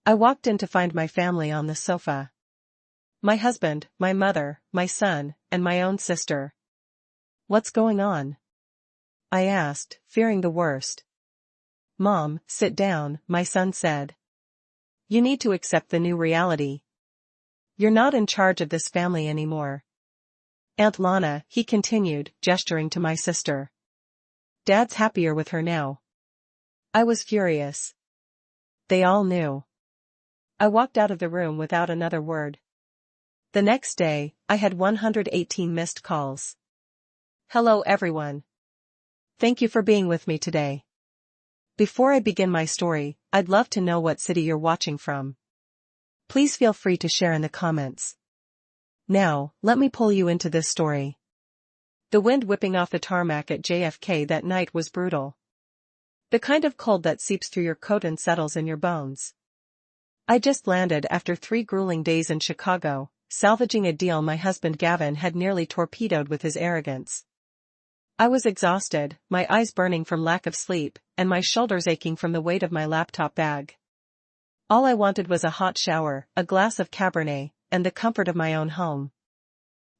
I walked in to find my family on the sofa. My husband, my mother, my son, and my own sister. "What's going on?" I asked, fearing the worst. "Mom, sit down," my son said. "You need to accept the new reality. You're not in charge of this family anymore." "Aunt Lana," he continued, gesturing to my sister. "Dad's happier with her now." I was furious. They all knew. I walked out of the room without another word. The next day, I had 118 missed calls. Hello everyone. Thank you for being with me today. Before I begin my story, I'd love to know what city you're watching from. Please feel free to share in the comments. Now, let me pull you into this story. The wind whipping off the tarmac at JFK that night was brutal. The kind of cold that seeps through your coat and settles in your bones. I just landed after 3 grueling days in Chicago, salvaging a deal my husband Gavin had nearly torpedoed with his arrogance. I was exhausted, my eyes burning from lack of sleep, and my shoulders aching from the weight of my laptop bag. All I wanted was a hot shower, a glass of Cabernet, and the comfort of my own home.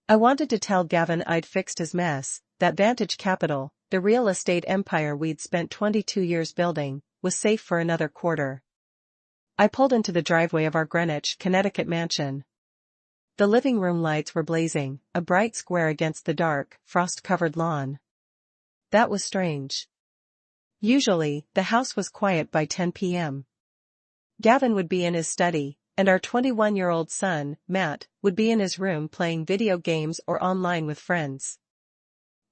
I wanted to tell Gavin I'd fixed his mess, that Vantage Capital, the real estate empire we'd spent 22 years building, was safe for another quarter. I pulled into the driveway of our Greenwich, Connecticut mansion. The living room lights were blazing, a bright square against the dark, frost-covered lawn. That was strange. Usually, the house was quiet by 10 p.m. Gavin would be in his study, and our 21-year-old son, Matt, would be in his room playing video games or online with friends.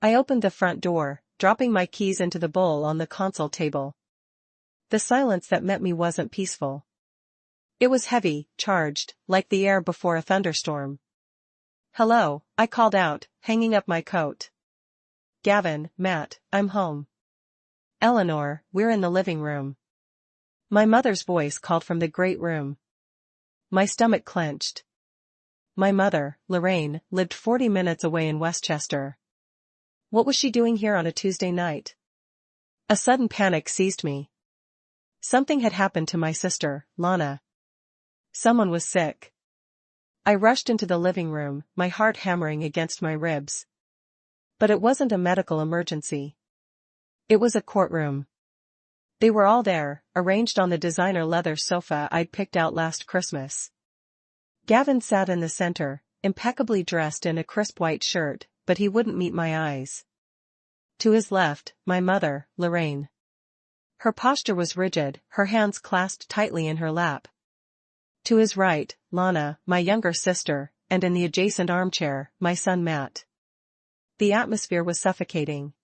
I opened the front door, dropping my keys into the bowl on the console table. The silence that met me wasn't peaceful. It was heavy, charged, like the air before a thunderstorm. "Hello," I called out, hanging up my coat. "Gavin, Matt, I'm home." "Eleanor, we're in the living room." My mother's voice called from the great room. My stomach clenched. My mother, Lorraine, lived 40 minutes away in Westchester. What was she doing here on a Tuesday night? A sudden panic seized me. Something had happened to my sister, Lana. Someone was sick. I rushed into the living room, my heart hammering against my ribs. But it wasn't a medical emergency. It was a courtroom. They were all there, arranged on the designer leather sofa I'd picked out last Christmas. Gavin sat in the center, impeccably dressed in a crisp white shirt, but he wouldn't meet my eyes. To his left, my mother, Lorraine. Her posture was rigid, her hands clasped tightly in her lap. To his right, Lana, my younger sister, and in the adjacent armchair, my son Matt. The atmosphere was suffocating.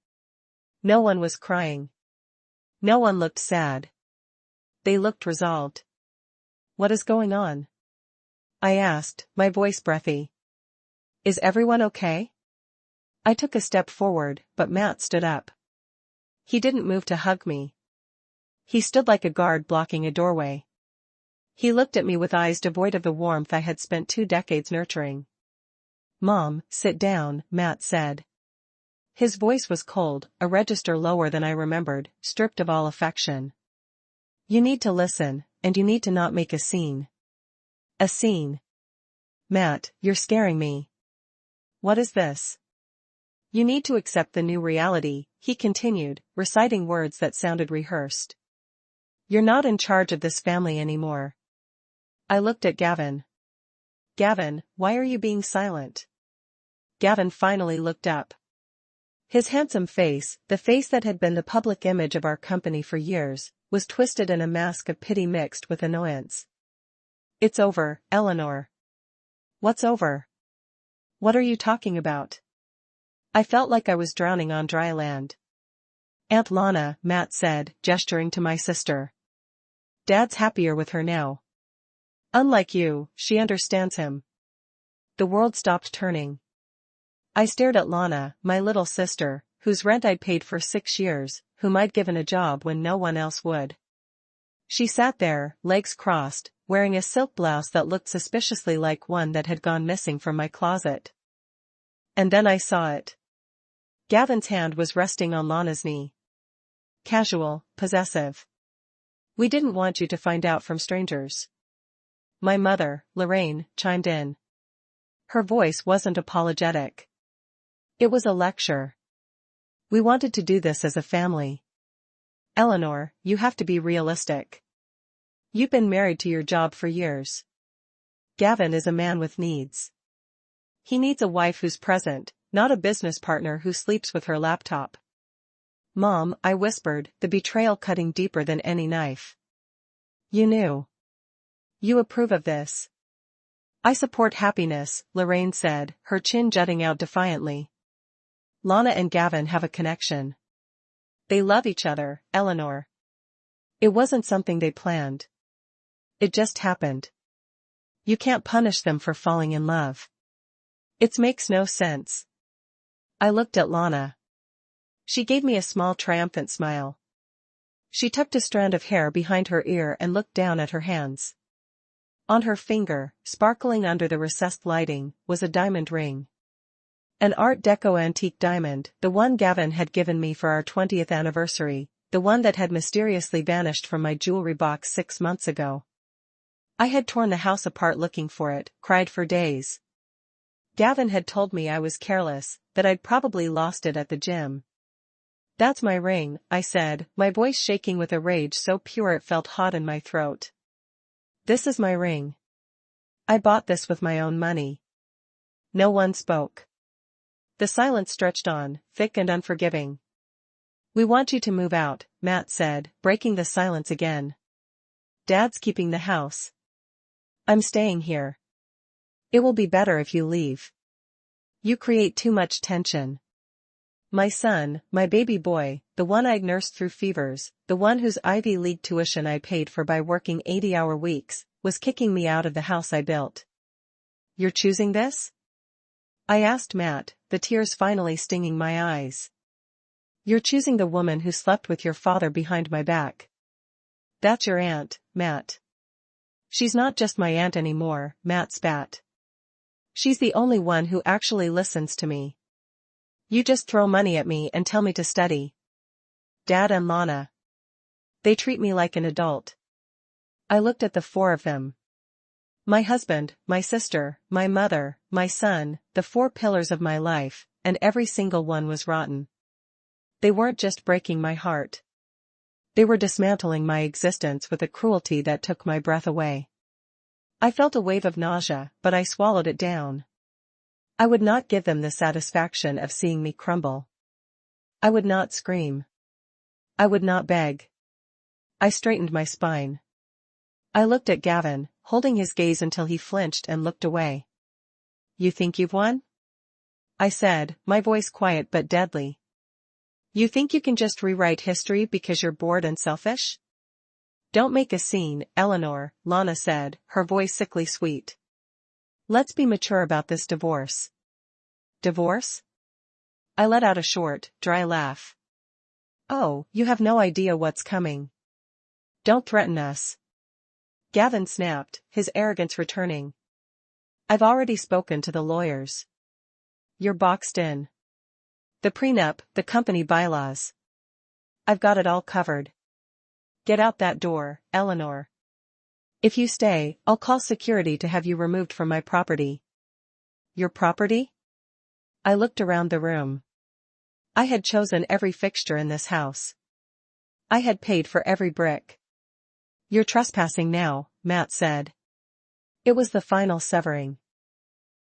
No one was crying. No one looked sad. They looked resolved. "What is going on?" I asked, my voice breathy. "Is everyone okay?" I took a step forward, but Matt stood up. He didn't move to hug me. He stood like a guard blocking a doorway. He looked at me with eyes devoid of the warmth I had spent 2 decades nurturing. "Mom, sit down," Matt said. His voice was cold, a register lower than I remembered, stripped of all affection. "You need to listen, and you need to not make a scene." "A scene?" "Matt, you're scaring me." "What is this?" "You need to accept the new reality," he continued, reciting words that sounded rehearsed. "You're not in charge of this family anymore." I looked at Gavin. "Gavin, why are you being silent?" Gavin finally looked up. His handsome face, the face that had been the public image of our company for years, was twisted in a mask of pity mixed with annoyance. "It's over, Eleanor." "What's over? What are you talking about?" I felt like I was drowning on dry land. "Aunt Lana," Matt said, gesturing to my sister. "Dad's happier with her now. Unlike you, she understands him." The world stopped turning. I stared at Lana, my little sister, whose rent I'd paid for 6 years, whom I'd given a job when no one else would. She sat there, legs crossed, wearing a silk blouse that looked suspiciously like one that had gone missing from my closet. And then I saw it. Gavin's hand was resting on Lana's knee. Casual, possessive. "We didn't want you to find out from strangers." my mother, Lorraine, chimed in. Her voice wasn't apologetic. It was a lecture. We wanted to do this as a family. Eleanor, you have to be realistic. You've been married to your job for years. Gavin is a man with needs. He needs a wife who's present, not a business partner who sleeps with her laptop. Mom, I whispered, the betrayal cutting deeper than any knife. You knew. You approve of this. I support happiness, Lorraine said, her chin jutting out defiantly. Lana and Gavin have a connection. They love each other, Eleanor. It wasn't something they planned. It just happened. You can't punish them for falling in love. It makes no sense. I looked at Lana. She gave me a small triumphant smile. She tucked a strand of hair behind her ear and looked down at her hands. On her finger, sparkling under the recessed lighting, was a diamond ring. An Art Deco antique diamond, the one Gavin had given me for our 20th anniversary, the one that had mysteriously vanished from my jewelry box 6 months ago. I had torn the house apart looking for it, cried for days. Gavin had told me I was careless, that I'd probably lost it at the gym. That's my ring, I said, my voice shaking with a rage so pure it felt hot in my throat. This is my ring. I bought this with my own money. No one spoke. The silence stretched on, thick and unforgiving. We want you to move out, Matt said, breaking the silence again. Dad's keeping the house. I'm staying here. It will be better if you leave. You create too much tension. My son, my baby boy, the one I'd nursed through fevers, the one whose Ivy League tuition I paid for by working 80-hour weeks, was kicking me out of the house I built. You're choosing this? I asked Matt, the tears finally stinging my eyes. You're choosing the woman who slept with your father behind my back. That's your aunt, Matt. She's not just my aunt anymore, Matt spat. She's the only one who actually listens to me. You just throw money at me and tell me to study. Dad and Lana. They treat me like an adult. I looked at the 4 of them. My husband, my sister, my mother, my son, the 4 pillars of my life, and every single one was rotten. They weren't just breaking my heart. They were dismantling my existence with a cruelty that took my breath away. I felt a wave of nausea, but I swallowed it down. I would not give them the satisfaction of seeing me crumble. I would not scream. I would not beg. I straightened my spine. I looked at Gavin, holding his gaze until he flinched and looked away. You think you've won? I said, my voice quiet but deadly. You think you can just rewrite history because you're bored and selfish? Don't make a scene, Eleanor, Lana said, her voice sickly sweet. Let's be mature about this divorce. Divorce? I let out a short, dry laugh. Oh, you have no idea what's coming. Don't threaten us. Gavin snapped, his arrogance returning. I've already spoken to the lawyers. You're boxed in. The prenup, the company bylaws. I've got it all covered. Get out that door, Eleanor. If you stay, I'll call security to have you removed from my property. Your property? I looked around the room. I had chosen every fixture in this house. I had paid for every brick. You're trespassing now, Matt said. It was the final severing.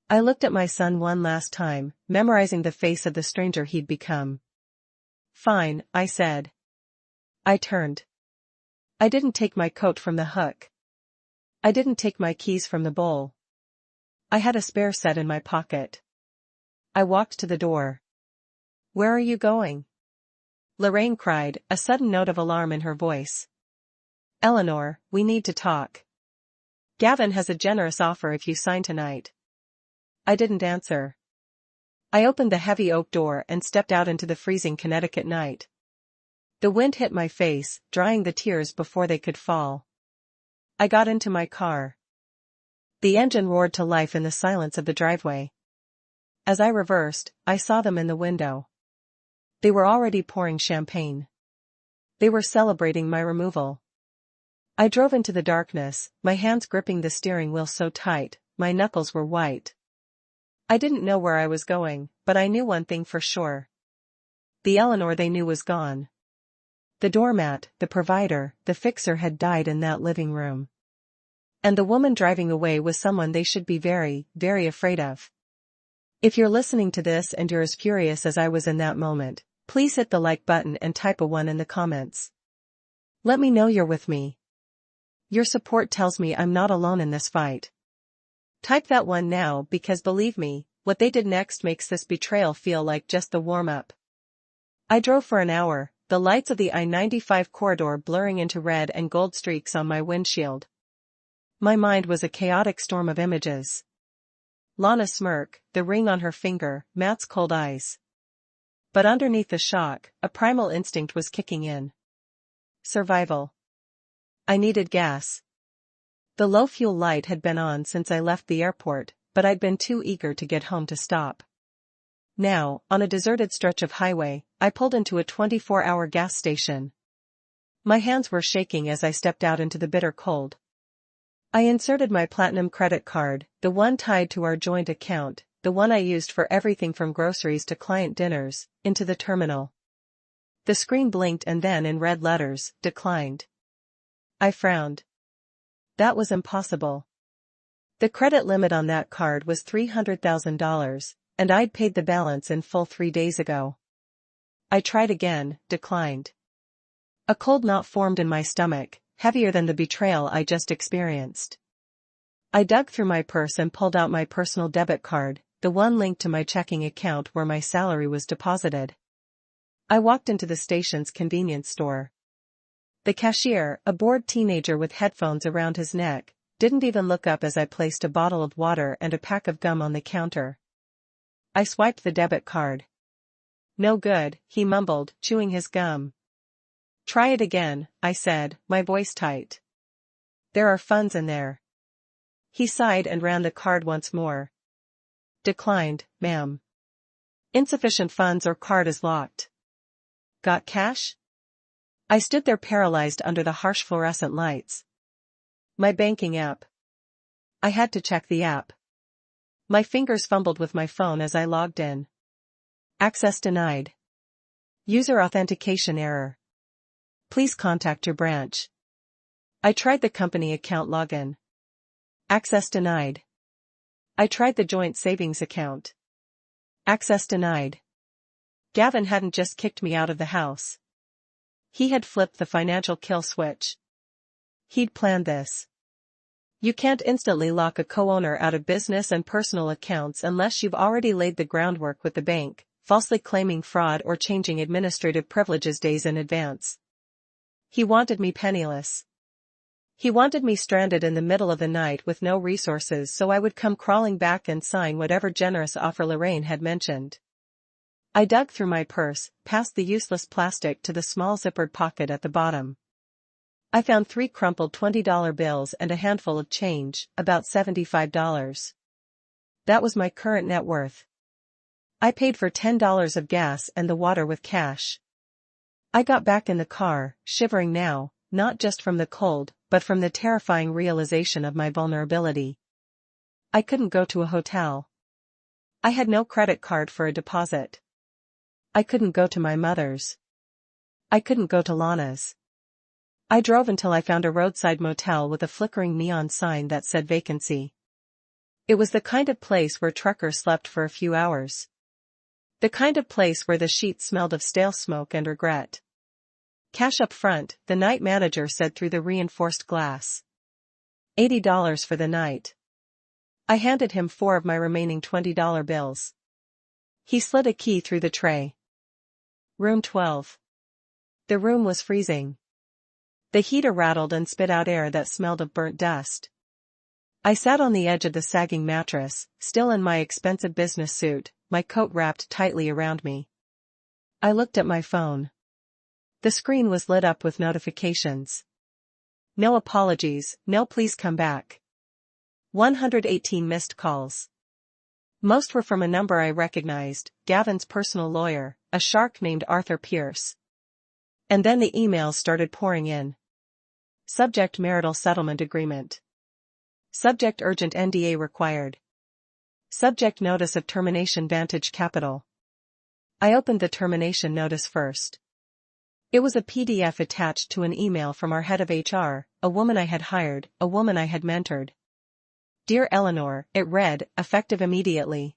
I looked at my son one last time, memorizing the face of the stranger he'd become. Fine, I said. I turned. I didn't take my coat from the hook. I didn't take my keys from the bowl. I had a spare set in my pocket. I walked to the door. Where are you going? Lorraine cried, a sudden note of alarm in her voice. Eleanor, we need to talk. Gavin has a generous offer if you sign tonight. I didn't answer. I opened the heavy oak door and stepped out into the freezing Connecticut night. The wind hit my face, drying the tears before they could fall. I got into my car. The engine roared to life in the silence of the driveway. As I reversed, I saw them in the window. They were already pouring champagne. They were celebrating my removal. I drove into the darkness, my hands gripping the steering wheel so tight, my knuckles were white. I didn't know where I was going, but I knew one thing for sure. The Eleanor they knew was gone. The doormat, the provider, the fixer had died in that living room. And the woman driving away was someone they should be very, very afraid of. If you're listening to this and you're as furious as I was in that moment, please hit the like button and type a 1 in the comments. Let me know you're with me. Your support tells me I'm not alone in this fight. Type that 1 now because believe me, what they did next makes this betrayal feel like just the warm-up. I drove for an hour, the lights of the I-95 corridor blurring into red and gold streaks on my windshield. My mind was a chaotic storm of images. Lana's smirk, the ring on her finger, Matt's cold eyes. But underneath the shock, a primal instinct was kicking in. Survival. I needed gas. The low fuel light had been on since I left the airport, but I'd been too eager to get home to stop. Now, on a deserted stretch of highway, I pulled into a 24-hour gas station. My hands were shaking as I stepped out into the bitter cold. I inserted my platinum credit card, the one tied to our joint account, the one I used for everything from groceries to client dinners, into the terminal. The screen blinked and then in red letters, declined. I frowned. That was impossible. The credit limit on that card was $300,000, and I'd paid the balance in full 3 days ago. I tried again, declined. A cold knot formed in my stomach, heavier than the betrayal I just experienced. I dug through my purse and pulled out my personal debit card, the one linked to my checking account where my salary was deposited. I walked into the station's convenience store. The cashier, a bored teenager with headphones around his neck, didn't even look up as I placed a bottle of water and a pack of gum on the counter. I swiped the debit card. No good, he mumbled, chewing his gum. Try it again, I said, my voice tight. There are funds in there. He sighed and ran the card once more. Declined, ma'am. Insufficient funds or card is locked. Got cash? I stood there paralyzed under the harsh fluorescent lights. My banking app. I had to check the app. My fingers fumbled with my phone as I logged in. Access denied. User authentication error. Please contact your branch. I tried the company account login. Access denied. I tried the joint savings account. Access denied. Gavin hadn't just kicked me out of the house. He had flipped the financial kill switch. He'd planned this. You can't instantly lock a co-owner out of business and personal accounts unless you've already laid the groundwork with the bank, falsely claiming fraud or changing administrative privileges days in advance. He wanted me penniless. He wanted me stranded in the middle of the night with no resources so I would come crawling back and sign whatever generous offer Lorraine had mentioned. I dug through my purse, past the useless plastic to the small zippered pocket at the bottom. I found 3 crumpled $20 bills and a handful of change, about $75. That was my current net worth. I paid for $10 of gas and the water with cash. I got back in the car, shivering now, not just from the cold, but from the terrifying realization of my vulnerability. I couldn't go to a hotel. I had no credit card for a deposit. I couldn't go to my mother's. I couldn't go to Lana's. I drove until I found a roadside motel with a flickering neon sign that said vacancy. It was the kind of place where truckers slept for a few hours. The kind of place where the sheets smelled of stale smoke and regret. Cash up front, the night manager said through the reinforced glass. $80 for the night. I handed him 4 of my remaining $20 bills. He slid a key through the tray. Room 12. The room was freezing. The heater rattled and spit out air that smelled of burnt dust. I sat on the edge of the sagging mattress, still in my expensive business suit, my coat wrapped tightly around me. I looked at my phone. The screen was lit up with notifications. No apologies, no please come back. 118 missed calls. Most were from a number I recognized, Gavin's personal lawyer, a shark named Arthur Pierce. And then the emails started pouring in. Subject marital settlement agreement. Subject urgent NDA required. Subject notice of termination Vantage Capital. I opened the termination notice first. It was a PDF attached to an email from our head of HR, a woman I had hired, a woman I had mentored. Dear Eleanor, it read, effective immediately.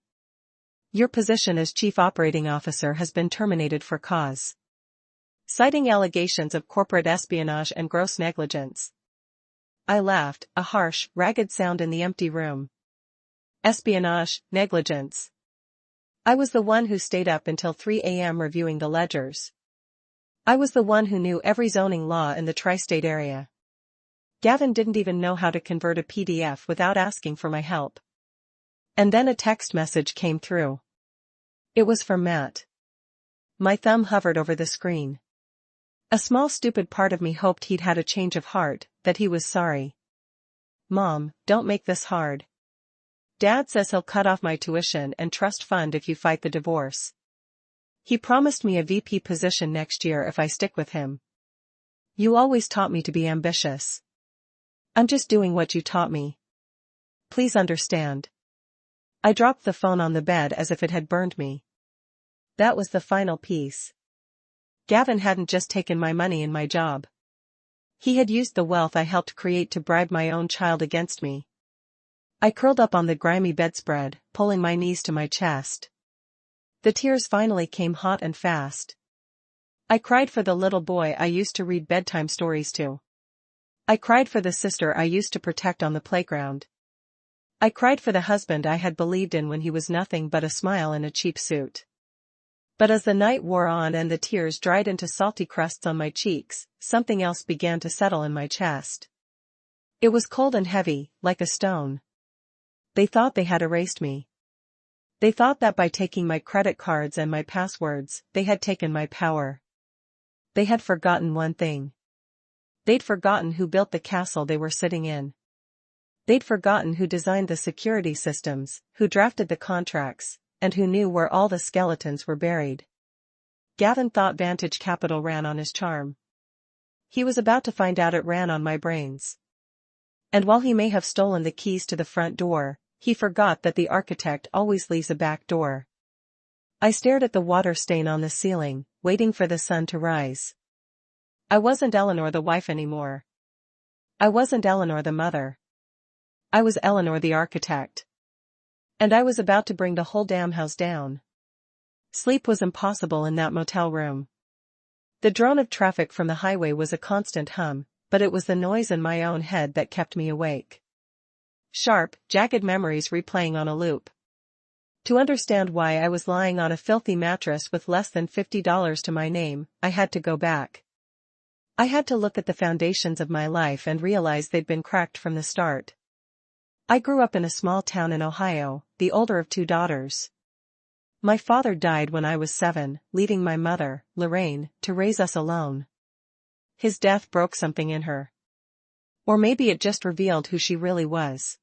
Your position as Chief Operating Officer has been terminated for cause. Citing allegations of corporate espionage and gross negligence. I laughed, a harsh, ragged sound in the empty room. Espionage, negligence. I was the one who stayed up until 3 a.m. reviewing the ledgers. I was the one who knew every zoning law in the tri-state area. Gavin didn't even know how to convert a PDF without asking for my help. And then a text message came through. It was from Matt. My thumb hovered over the screen. A small stupid part of me hoped he'd had a change of heart, that he was sorry. Mom, don't make this hard. Dad says he'll cut off my tuition and trust fund if you fight the divorce. He promised me a VP position next year if I stick with him. You always taught me to be ambitious. I'm just doing what you taught me. Please understand. I dropped the phone on the bed as if it had burned me. That was the final piece. Gavin hadn't just taken my money and my job. He had used the wealth I helped create to bribe my own child against me. I curled up on the grimy bedspread, pulling my knees to my chest. The tears finally came hot and fast. I cried for the little boy I used to read bedtime stories to. I cried for the sister I used to protect on the playground. I cried for the husband I had believed in when he was nothing but a smile in a cheap suit. But as the night wore on and the tears dried into salty crusts on my cheeks, something else began to settle in my chest. It was cold and heavy, like a stone. They thought they had erased me. They thought that by taking my credit cards and my passwords, they had taken my power. They had forgotten one thing. They'd forgotten who built the castle they were sitting in. They'd forgotten who designed the security systems, who drafted the contracts, and who knew where all the skeletons were buried. Gavin thought Vantage Capital ran on his charm. He was about to find out it ran on my brains. And while he may have stolen the keys to the front door, he forgot that the architect always leaves a back door. I stared at the water stain on the ceiling, waiting for the sun to rise. I wasn't Eleanor the wife anymore. I wasn't Eleanor the mother. I was Eleanor the architect. And I was about to bring the whole damn house down. Sleep was impossible in that motel room. The drone of traffic from the highway was a constant hum, but it was the noise in my own head that kept me awake. Sharp, jagged memories replaying on a loop. To understand why I was lying on a filthy mattress with less than $50 to my name, I had to go back. I had to look at the foundations of my life and realize they'd been cracked from the start. I grew up in a small town in Ohio, the older of 2 daughters. My father died when I was 7, leaving my mother, Lorraine, to raise us alone. His death broke something in her. Or maybe it just revealed who she really was.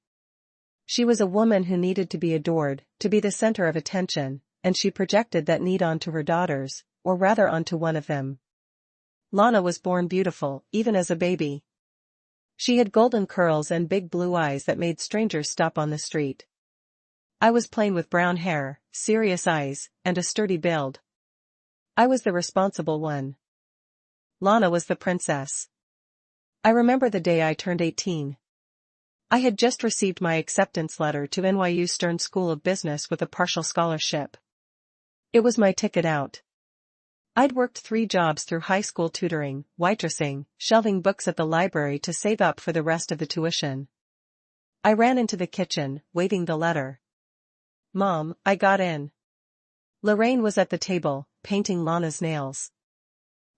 She was a woman who needed to be adored, to be the center of attention, and she projected that need onto her daughters, or rather onto one of them. Lana was born beautiful, even as a baby. She had golden curls and big blue eyes that made strangers stop on the street. I was plain with brown hair, serious eyes, and a sturdy build. I was the responsible one. Lana was the princess. I remember the day I turned 18. I had just received my acceptance letter to NYU Stern School of Business with a partial scholarship. It was my ticket out. I'd worked 3 jobs through high school tutoring, waitressing, shelving books at the library to save up for the rest of the tuition. I ran into the kitchen, waving the letter. Mom, I got in. Lorraine was at the table, painting Lana's nails.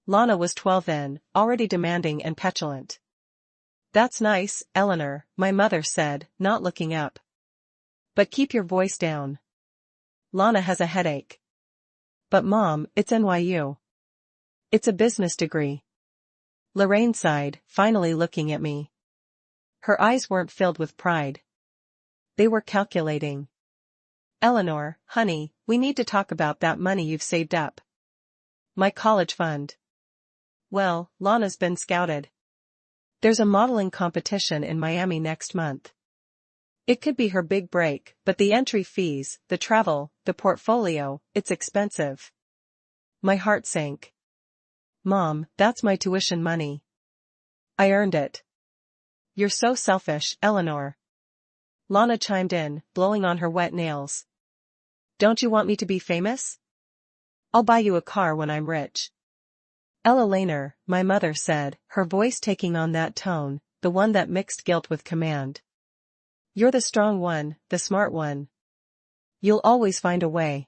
Lana was 12 then, already demanding and petulant. That's nice, Eleanor, my mother said, not looking up. But keep your voice down. Lana has a headache. But Mom, it's NYU. It's a business degree. Lorraine sighed, finally looking at me. Her eyes weren't filled with pride. They were calculating. Eleanor, honey, we need to talk about that money you've saved up. My college fund. Well, Lana's been scouted. There's a modeling competition in Miami next month. It could be her big break, but the entry fees, the travel, the portfolio, it's expensive. My heart sank. Mom, that's my tuition money. I earned it. You're so selfish, Eleanor. Lana chimed in, blowing on her wet nails. Don't you want me to be famous? I'll buy you a car when I'm rich. Eleanor, my mother said, her voice taking on that tone, the one that mixed guilt with command. You're the strong one, the smart one. You'll always find a way.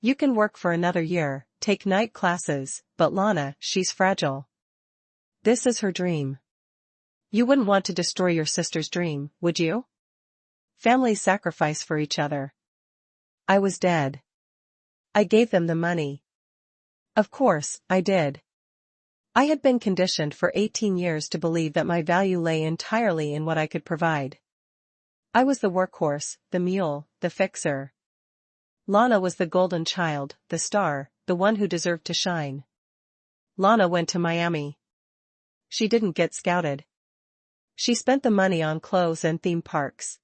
You can work for another year, take night classes, but Lana, she's fragile. This is her dream. You wouldn't want to destroy your sister's dream, would you? Families sacrifice for each other. I was dead. I gave them the money. Of course, I did. I had been conditioned for 18 years to believe that my value lay entirely in what I could provide. I was the workhorse, the mule, the fixer. Lana was the golden child, the star, the one who deserved to shine. Lana went to Miami. She didn't get scouted. She spent the money on clothes and theme parks.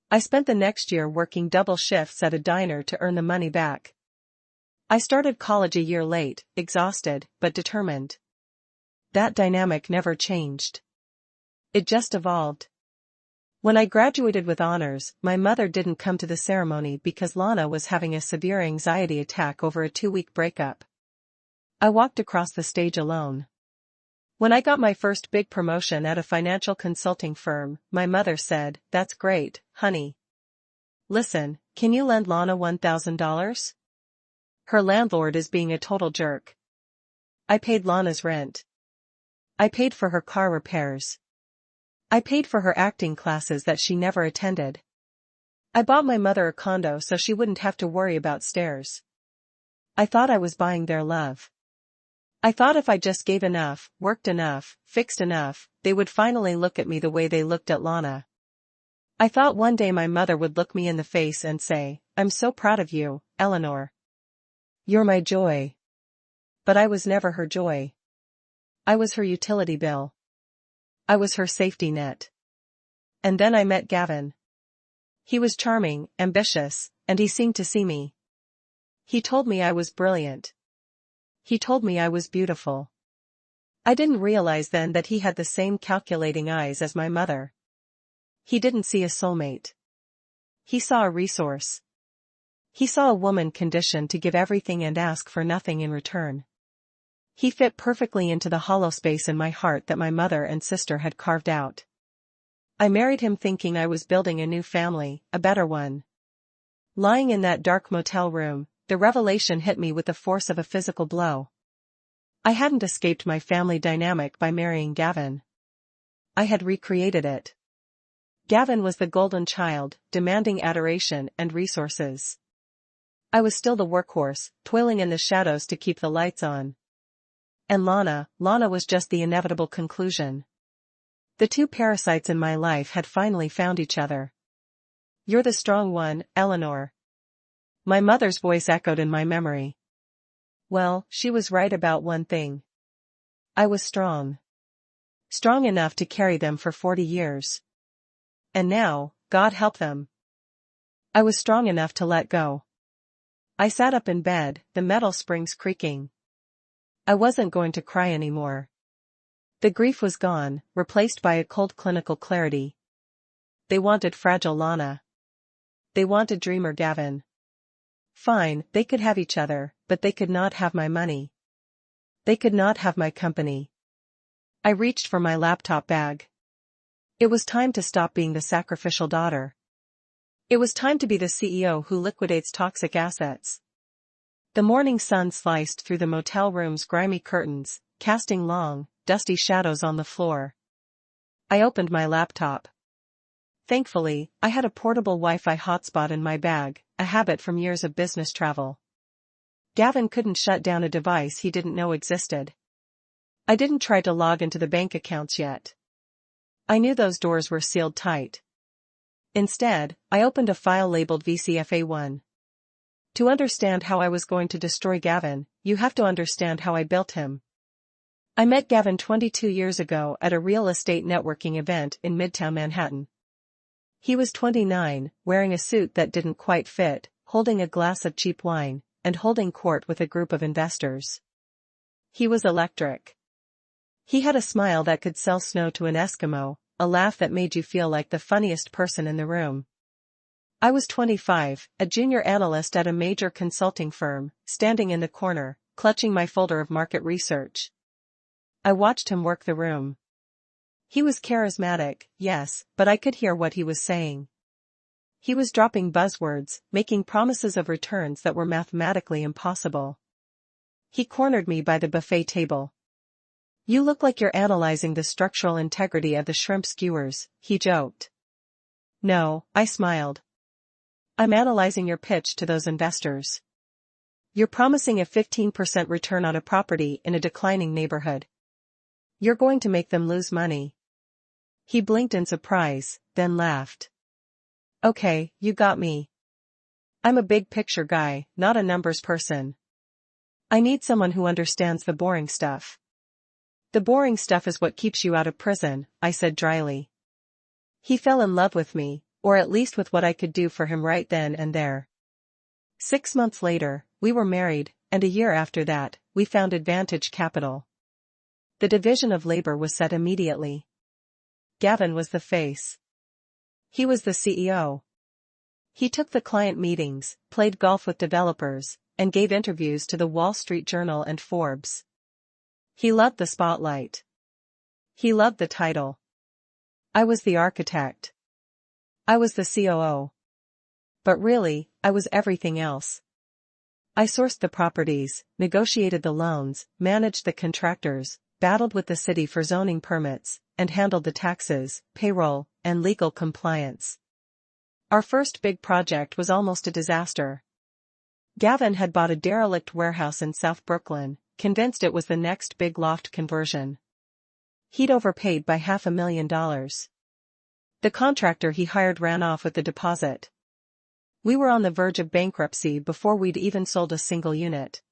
I spent the next year working double shifts at a diner to earn the money back. I started college a year late, exhausted, but determined. That dynamic never changed. It just evolved. When I graduated with honors, my mother didn't come to the ceremony because Lana was having a severe anxiety attack over a 2-week breakup. I walked across the stage alone. When I got my first big promotion at a financial consulting firm, my mother said, "That's great, honey. Listen, can you lend Lana $1,000? Her landlord is being a total jerk." I paid Lana's rent. I paid for her car repairs. I paid for her acting classes that she never attended. I bought my mother a condo so she wouldn't have to worry about stairs. I thought I was buying their love. I thought if I just gave enough, worked enough, fixed enough, they would finally look at me the way they looked at Lana. I thought one day my mother would look me in the face and say, "I'm so proud of you, Eleanor. You're my joy." But I was never her joy. I was her utility bill. I was her safety net. And then I met Gavin. He was charming, ambitious, and he seemed to see me. He told me I was brilliant. He told me I was beautiful. I didn't realize then that he had the same calculating eyes as my mother. He didn't see a soulmate. He saw a resource. He saw a woman conditioned to give everything and ask for nothing in return. He fit perfectly into the hollow space in my heart that my mother and sister had carved out. I married him thinking I was building a new family, a better one. Lying in that dark motel room, the revelation hit me with the force of a physical blow. I hadn't escaped my family dynamic by marrying Gavin. I had recreated it. Gavin was the golden child, demanding adoration and resources. I was still the workhorse, toiling in the shadows to keep the lights on. And Lana was just the inevitable conclusion. The two parasites in my life had finally found each other. "You're the strong one, Eleanor." My mother's voice echoed in my memory. Well, she was right about one thing. I was strong. Strong enough to carry them for 40 years. And now, God help them, I was strong enough to let go. I sat up in bed, the metal springs creaking. I wasn't going to cry anymore. The grief was gone, replaced by a cold clinical clarity. They wanted fragile Lana. They wanted dreamer Gavin. Fine, they could have each other, but they could not have my money. They could not have my company. I reached for my laptop bag. It was time to stop being the sacrificial daughter. It was time to be the CEO who liquidates toxic assets. The morning sun sliced through the motel room's grimy curtains, casting long, dusty shadows on the floor. I opened my laptop. Thankfully, I had a portable Wi-Fi hotspot in my bag, a habit from years of business travel. Gavin couldn't shut down a device he didn't know existed. I didn't try to log into the bank accounts yet. I knew those doors were sealed tight. Instead, I opened a file labeled VCFA1. To understand how I was going to destroy Gavin, you have to understand how I built him. I met Gavin 22 years ago at a real estate networking event in Midtown Manhattan. He was 29, wearing a suit that didn't quite fit, holding a glass of cheap wine, and holding court with a group of investors. He was electric. He had a smile that could sell snow to an Eskimo, a laugh that made you feel like the funniest person in the room. I was 25, a junior analyst at a major consulting firm, standing in the corner, clutching my folder of market research. I watched him work the room. He was charismatic, yes, but I could hear what he was saying. He was dropping buzzwords, making promises of returns that were mathematically impossible. He cornered me by the buffet table. "You look like you're analyzing the structural integrity of the shrimp skewers," he joked. "No," I smiled. "I'm analyzing your pitch to those investors. You're promising a 15% return on a property in a declining neighborhood. You're going to make them lose money." He blinked in surprise, then laughed. "Okay, you got me. I'm a big picture guy, not a numbers person. I need someone who understands the boring stuff." "The boring stuff is what keeps you out of prison," I said dryly. He fell in love with me, or at least with what I could do for him right then and there. 6 months later, we were married, and a year after that, we founded Vantage Capital. The division of labor was set immediately. Gavin was the face. He was the CEO. He took the client meetings, played golf with developers, and gave interviews to the Wall Street Journal and Forbes. He loved the spotlight. He loved the title. I was the architect. I was the COO. But really, I was everything else. I sourced the properties, negotiated the loans, managed the contractors, battled with the city for zoning permits, and handled the taxes, payroll, and legal compliance. Our first big project was almost a disaster. Gavin had bought a derelict warehouse in South Brooklyn, convinced it was the next big loft conversion. He'd overpaid by $500,000. The contractor he hired ran off with the deposit. We were on the verge of bankruptcy before we'd even sold a single unit.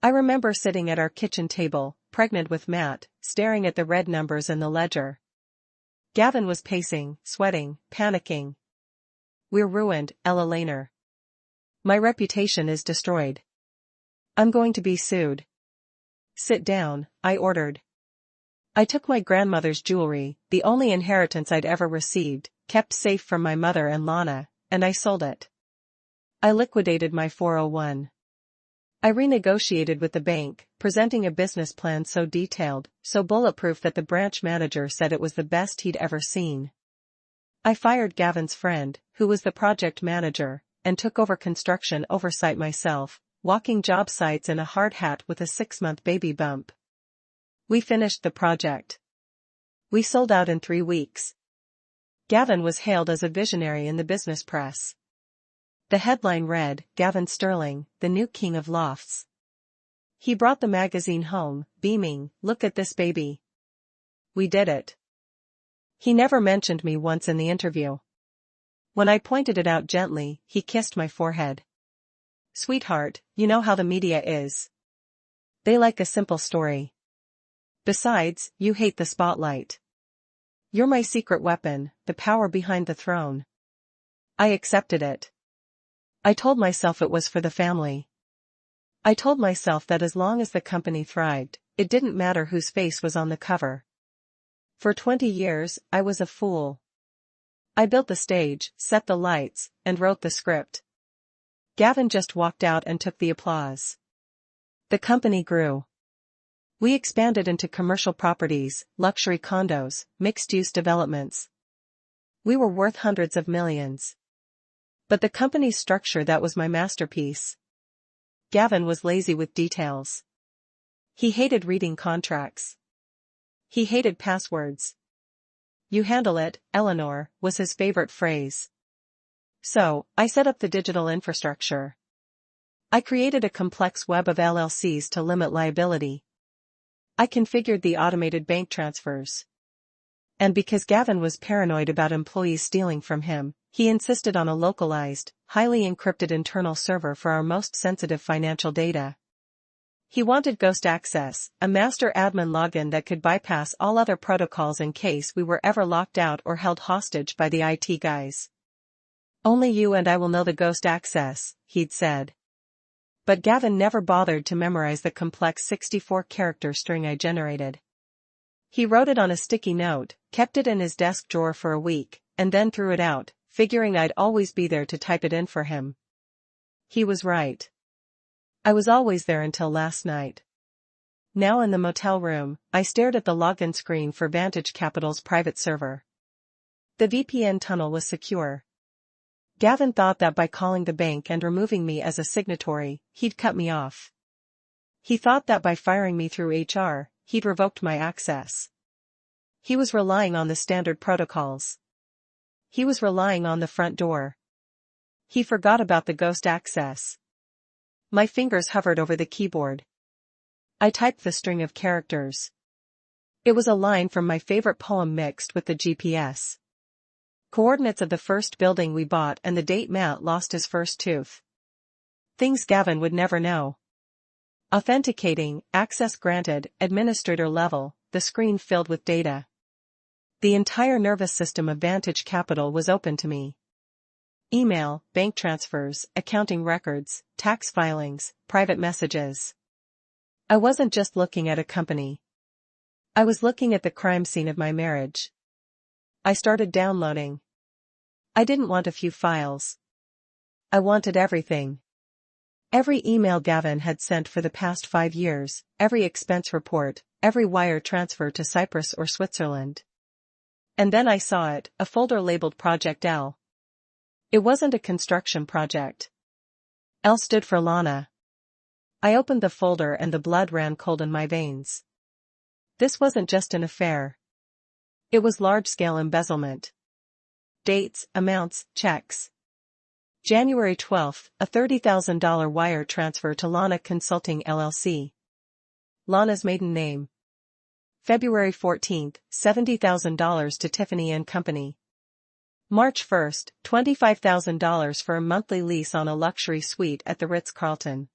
I remember sitting at our kitchen table, pregnant with Matt, staring at the red numbers in the ledger. Gavin was pacing, sweating, panicking. "We're ruined, Eleanor. My reputation is destroyed. I'm going to be sued." "Sit down," I ordered. I took my grandmother's jewelry, the only inheritance I'd ever received, kept safe from my mother and Lana, and I sold it. I liquidated my 401. I renegotiated with the bank, presenting a business plan so detailed, so bulletproof that the branch manager said it was the best he'd ever seen. I fired Gavin's friend, who was the project manager, and took over construction oversight myself, walking job sites in a hard hat with a 6-month baby bump. We finished the project. We sold out in 3 weeks. Gavin was hailed as a visionary in the business press. The headline read, "Gavin Sterling, the new king of lofts." He brought the magazine home, beaming, "Look at this baby. We did it." He never mentioned me once in the interview. When I pointed it out gently, he kissed my forehead. "Sweetheart, you know how the media is. They like a simple story. Besides, you hate the spotlight. You're my secret weapon, the power behind the throne." I accepted it. I told myself it was for the family. I told myself that as long as the company thrived, it didn't matter whose face was on the cover. For 20 years, I was a fool. I built the stage, set the lights, and wrote the script. Gavin just walked out and took the applause. The company grew. We expanded into commercial properties, luxury condos, mixed-use developments. We were worth hundreds of millions. But the company's structure, that was my masterpiece. Gavin was lazy with details. He hated reading contracts. He hated passwords. "You handle it, Eleanor," was his favorite phrase. So, I set up the digital infrastructure. I created a complex web of LLCs to limit liability. I configured the automated bank transfers. And because Gavin was paranoid about employees stealing from him, he insisted on a localized, highly encrypted internal server for our most sensitive financial data. He wanted ghost access, a master admin login that could bypass all other protocols in case we were ever locked out or held hostage by the IT guys. "Only you and I will know the ghost access," he'd said. But Gavin never bothered to memorize the complex 64-character string I generated. He wrote it on a sticky note, kept it in his desk drawer for a week, and then threw it out, figuring I'd always be there to type it in for him. He was right. I was always there until last night. Now in the motel room, I stared at the login screen for Vantage Capital's private server. The VPN tunnel was secure. Gavin thought that by calling the bank and removing me as a signatory, he'd cut me off. He thought that by firing me through HR, he'd revoked my access. He was relying on the standard protocols. He was relying on the front door. He forgot about the ghost access. My fingers hovered over the keyboard. I typed the string of characters. It was a line from my favorite poem mixed with the GPS. Coordinates of the first building we bought and the date Matt lost his first tooth. Things Gavin would never know. Authenticating, access granted, administrator level, the screen filled with data. The entire nervous system of Vantage Capital was open to me. Email, bank transfers, accounting records, tax filings, private messages. I wasn't just looking at a company. I was looking at the crime scene of my marriage. I started downloading. I didn't want a few files. I wanted everything. Every email Gavin had sent for the past 5 years, every expense report, every wire transfer to Cyprus or Switzerland. And then I saw it, a folder labeled Project L. It wasn't a construction project. L stood for Lana. I opened the folder and the blood ran cold in my veins. This wasn't just an affair. It was large-scale embezzlement. Dates, amounts, checks. January 12th, a $30,000 wire transfer to Lana Consulting LLC. Lana's maiden name. February 14th, $70,000 to Tiffany & Company. March 1st, $25,000 for a monthly lease on a luxury suite at the Ritz-Carlton.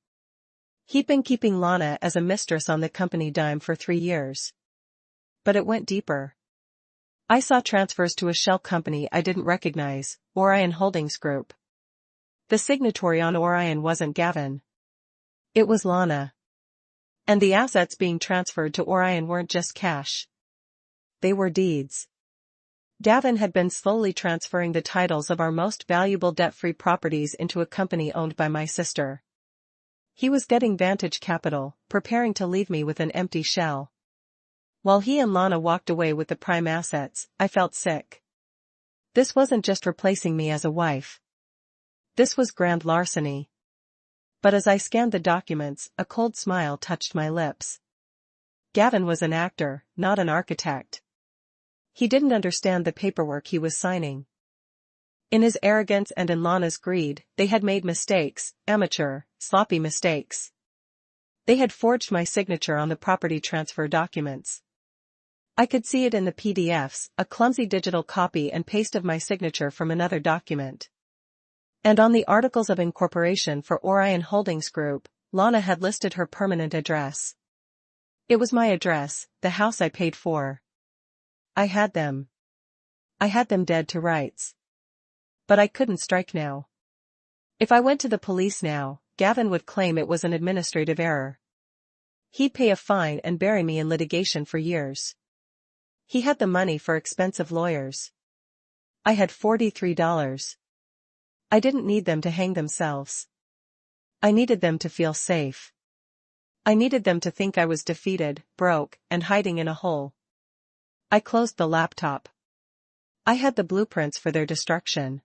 He'd been keeping Lana as a mistress on the company dime for 3 years. But it went deeper. I saw transfers to a shell company I didn't recognize, Orion Holdings Group. The signatory on Orion wasn't Gavin. It was Lana. And the assets being transferred to Orion weren't just cash. They were deeds. Gavin had been slowly transferring the titles of our most valuable debt-free properties into a company owned by my sister. He was getting Vantage Capital, preparing to leave me with an empty shell. While he and Lana walked away with the prime assets, I felt sick. This wasn't just replacing me as a wife. This was grand larceny. But as I scanned the documents, a cold smile touched my lips. Gavin was an actor, not an architect. He didn't understand the paperwork he was signing. In his arrogance and in Lana's greed, they had made mistakes, amateur, sloppy mistakes. They had forged my signature on the property transfer documents. I could see it in the PDFs, a clumsy digital copy and paste of my signature from another document. And on the articles of incorporation for Orion Holdings Group, Lana had listed her permanent address. It was my address, the house I paid for. I had them. I had them dead to rights. But I couldn't strike now. If I went to the police now, Gavin would claim it was an administrative error. He'd pay a fine and bury me in litigation for years. He had the money for expensive lawyers. I had $43. I didn't need them to hang themselves. I needed them to feel safe. I needed them to think I was defeated, broke, and hiding in a hole. I closed the laptop. I had the blueprints for their destruction.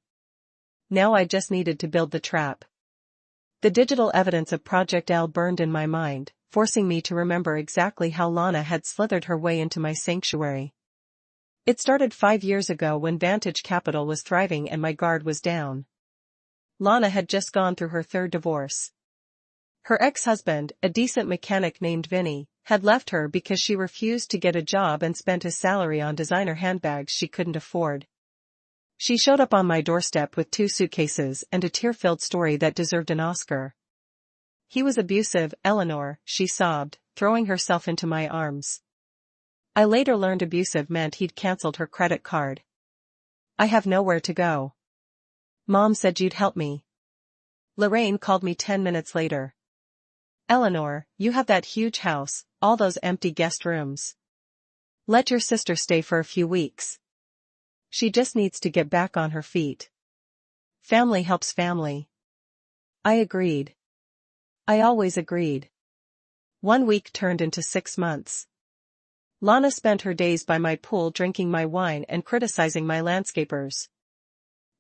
Now I just needed to build the trap. The digital evidence of Project L burned in my mind, forcing me to remember exactly how Lana had slithered her way into my sanctuary. It started 5 years ago when Vantage Capital was thriving and my guard was down. Lana had just gone through her 3rd divorce. Her ex-husband, a decent mechanic named Vinny, had left her because she refused to get a job and spent his salary on designer handbags she couldn't afford. She showed up on my doorstep with 2 suitcases and a tear-filled story that deserved an Oscar. He was abusive, Eleanor, she sobbed, throwing herself into my arms. I later learned abusive meant he'd cancelled her credit card. I have nowhere to go. Mom said you'd help me. Lorraine called me 10 minutes later. Eleanor, you have that huge house, all those empty guest rooms. Let your sister stay for a few weeks. She just needs to get back on her feet. Family helps family. I agreed. I always agreed. 1 week turned into 6 months. Lana spent her days by my pool drinking my wine and criticizing my landscapers.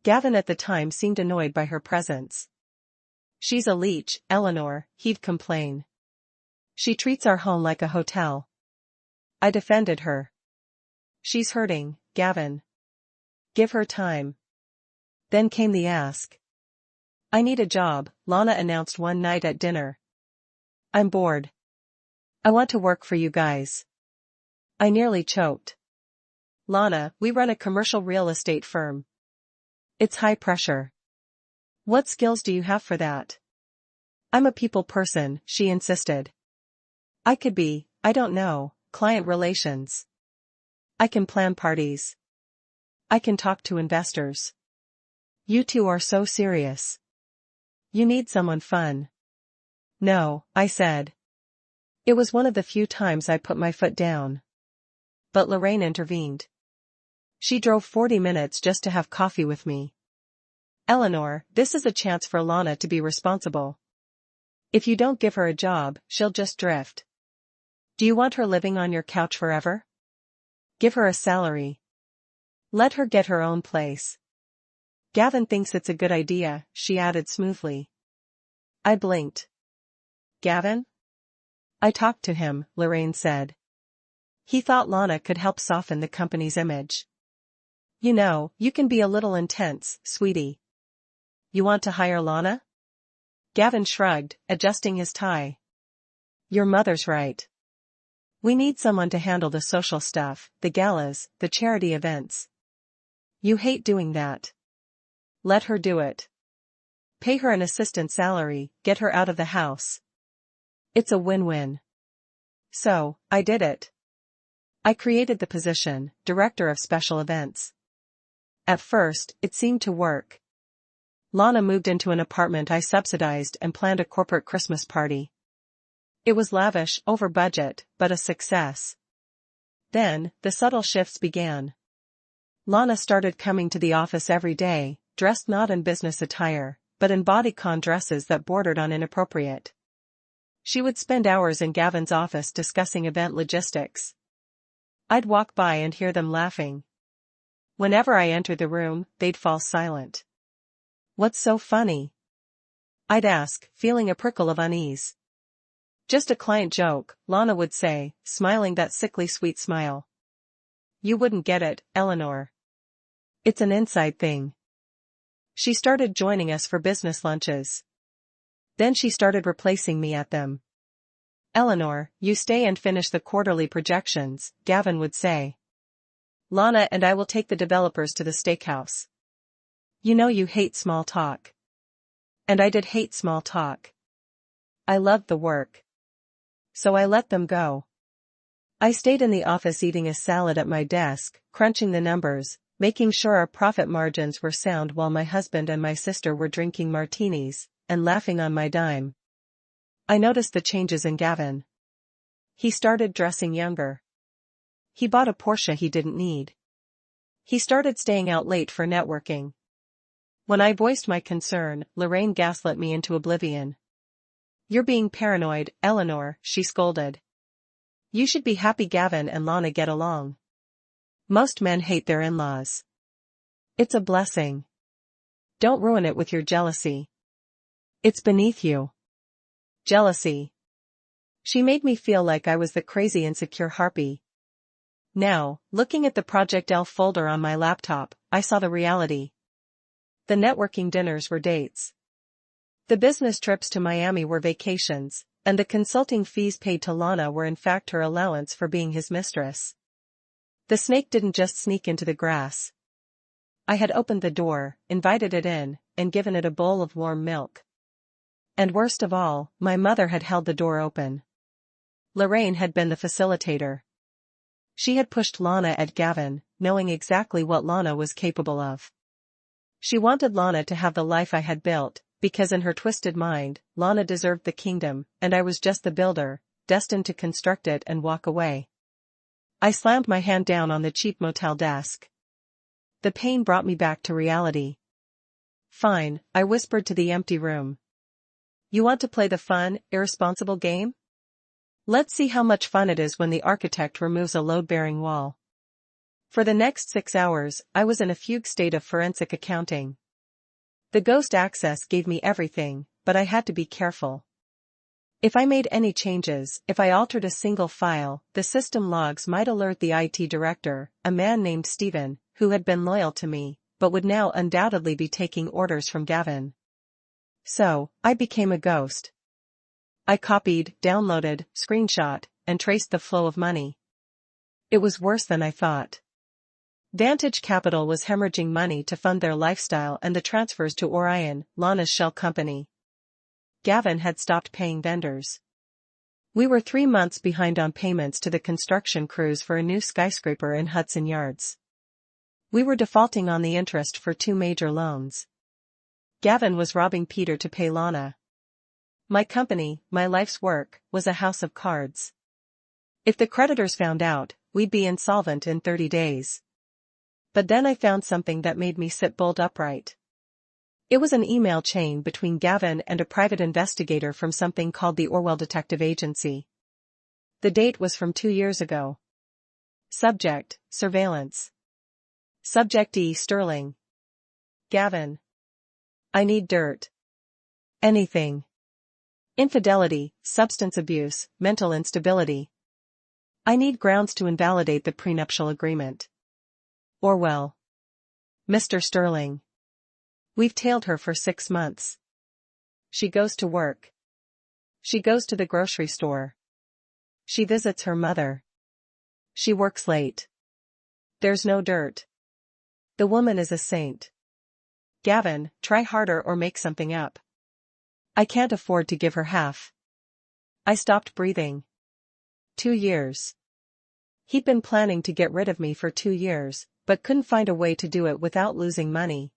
Gavin at the time seemed annoyed by her presence. She's a leech, Eleanor, he'd complain. She treats our home like a hotel. I defended her. She's hurting, Gavin. Give her time. Then came the ask. I need a job, Lana announced one night at dinner. I'm bored. I want to work for you guys. I nearly choked. Lana, we run a commercial real estate firm. It's high pressure. What skills do you have for that? I'm a people person, she insisted. I could be, I don't know, client relations. I can plan parties. I can talk to investors. You two are so serious. You need someone fun. No, I said. It was one of the few times I put my foot down. But Lorraine intervened. She drove 40 minutes just to have coffee with me. Eleanor, this is a chance for Lana to be responsible. If you don't give her a job, she'll just drift. Do you want her living on your couch forever? Give her a salary. Let her get her own place. Gavin thinks it's a good idea, she added smoothly. I blinked. Gavin? I talked to him, Lorraine said. He thought Lana could help soften the company's image. You know, you can be a little intense, sweetie. You want to hire Lana? Gavin shrugged, adjusting his tie. Your mother's right. We need someone to handle the social stuff, the galas, the charity events. You hate doing that. Let her do it. Pay her an assistant salary, get her out of the house. It's a win-win. So, I did it. I created the position, Director of Special Events. At first, it seemed to work. Lana moved into an apartment I subsidized and planned a corporate Christmas party. It was lavish, over budget, but a success. Then, the subtle shifts began. Lana started coming to the office every day, dressed not in business attire, but in bodycon dresses that bordered on inappropriate. She would spend hours in Gavin's office discussing event logistics. I'd walk by and hear them laughing. Whenever I entered the room, they'd fall silent. What's so funny? I'd ask, feeling a prickle of unease. Just a client joke, Lana would say, smiling that sickly sweet smile. You wouldn't get it, Eleanor. It's an inside thing. She started joining us for business lunches. Then she started replacing me at them. Eleanor, you stay and finish the quarterly projections, Gavin would say. Lana and I will take the developers to the steakhouse. You know you hate small talk. And I did hate small talk. I loved the work. So I let them go. I stayed in the office eating a salad at my desk, crunching the numbers, making sure our profit margins were sound while my husband and my sister were drinking martinis, and laughing on my dime. I noticed the changes in Gavin. He started dressing younger. He bought a Porsche he didn't need. He started staying out late for networking. When I voiced my concern, Lorraine gaslit me into oblivion. You're being paranoid, Eleanor, she scolded. You should be happy Gavin and Lana get along. Most men hate their in-laws. It's a blessing. Don't ruin it with your jealousy. It's beneath you. Jealousy. She made me feel like I was the crazy insecure harpy. Now, looking at the Project L folder on my laptop, I saw the reality. The networking dinners were dates. The business trips to Miami were vacations, and the consulting fees paid to Lana were in fact her allowance for being his mistress. The snake didn't just sneak into the grass. I had opened the door, invited it in, and given it a bowl of warm milk. And worst of all, my mother had held the door open. Lorraine had been the facilitator. She had pushed Lana at Gavin, knowing exactly what Lana was capable of. She wanted Lana to have the life I had built, because in her twisted mind, Lana deserved the kingdom, and I was just the builder, destined to construct it and walk away. I slammed my hand down on the cheap motel desk. The pain brought me back to reality. Fine, I whispered to the empty room. You want to play the fun, irresponsible game? Let's see how much fun it is when the architect removes a load-bearing wall. For the next 6 hours, I was in a fugue state of forensic accounting. The ghost access gave me everything, but I had to be careful. If I made any changes, if I altered a single file, the system logs might alert the IT director, a man named Stephen, who had been loyal to me, but would now undoubtedly be taking orders from Gavin. So, I became a ghost. I copied, downloaded, screenshot, and traced the flow of money. It was worse than I thought. Vantage Capital was hemorrhaging money to fund their lifestyle and the transfers to Orion, Lana's shell company. Gavin had stopped paying vendors. We were 3 months behind on payments to the construction crews for a new skyscraper in Hudson Yards. We were defaulting on the interest for 2 major loans. Gavin was robbing Peter to pay Lana. My company, my life's work, was a house of cards. If the creditors found out, we'd be insolvent in 30 days. But then I found something that made me sit bolt upright. It was an email chain between Gavin and a private investigator from something called the Orwell Detective Agency. The date was from 2 years ago. Subject, surveillance. Subjectee Sterling. Gavin. I need dirt. Anything. Infidelity, substance abuse, mental instability. I need grounds to invalidate the prenuptial agreement. Orwell. Mr. Sterling. We've tailed her for 6 months. She goes to work. She goes to the grocery store. She visits her mother. She works late. There's no dirt. The woman is a saint. Gavin, try harder or make something up. I can't afford to give her half. I stopped breathing. 2 years. He'd been planning to get rid of me for 2 years, but couldn't find a way to do it without losing money.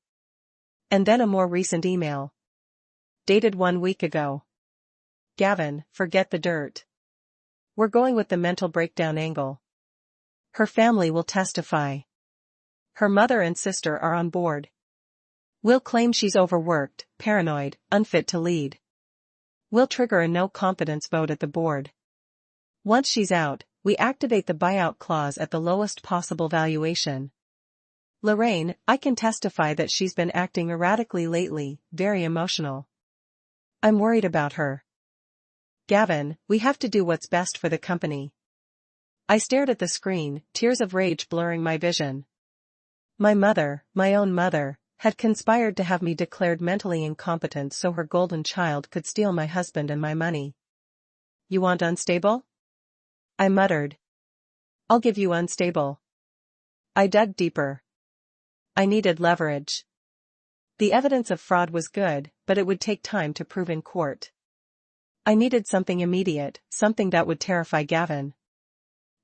And then a more recent email. Dated 1 week ago. Gavin, forget the dirt. We're going with the mental breakdown angle. Her family will testify. Her mother and sister are on board. We'll claim she's overworked, paranoid, unfit to lead. We'll trigger a no-confidence vote at the board. Once she's out, we activate the buyout clause at the lowest possible valuation. Lorraine, I can testify that she's been acting erratically lately, very emotional. I'm worried about her. Gavin, we have to do what's best for the company. I stared at the screen, tears of rage blurring my vision. My mother, my own mother, had conspired to have me declared mentally incompetent so her golden child could steal my husband and my money. You want unstable? I muttered. I'll give you unstable. I dug deeper. I needed leverage. The evidence of fraud was good, but it would take time to prove in court. I needed something immediate, something that would terrify Gavin.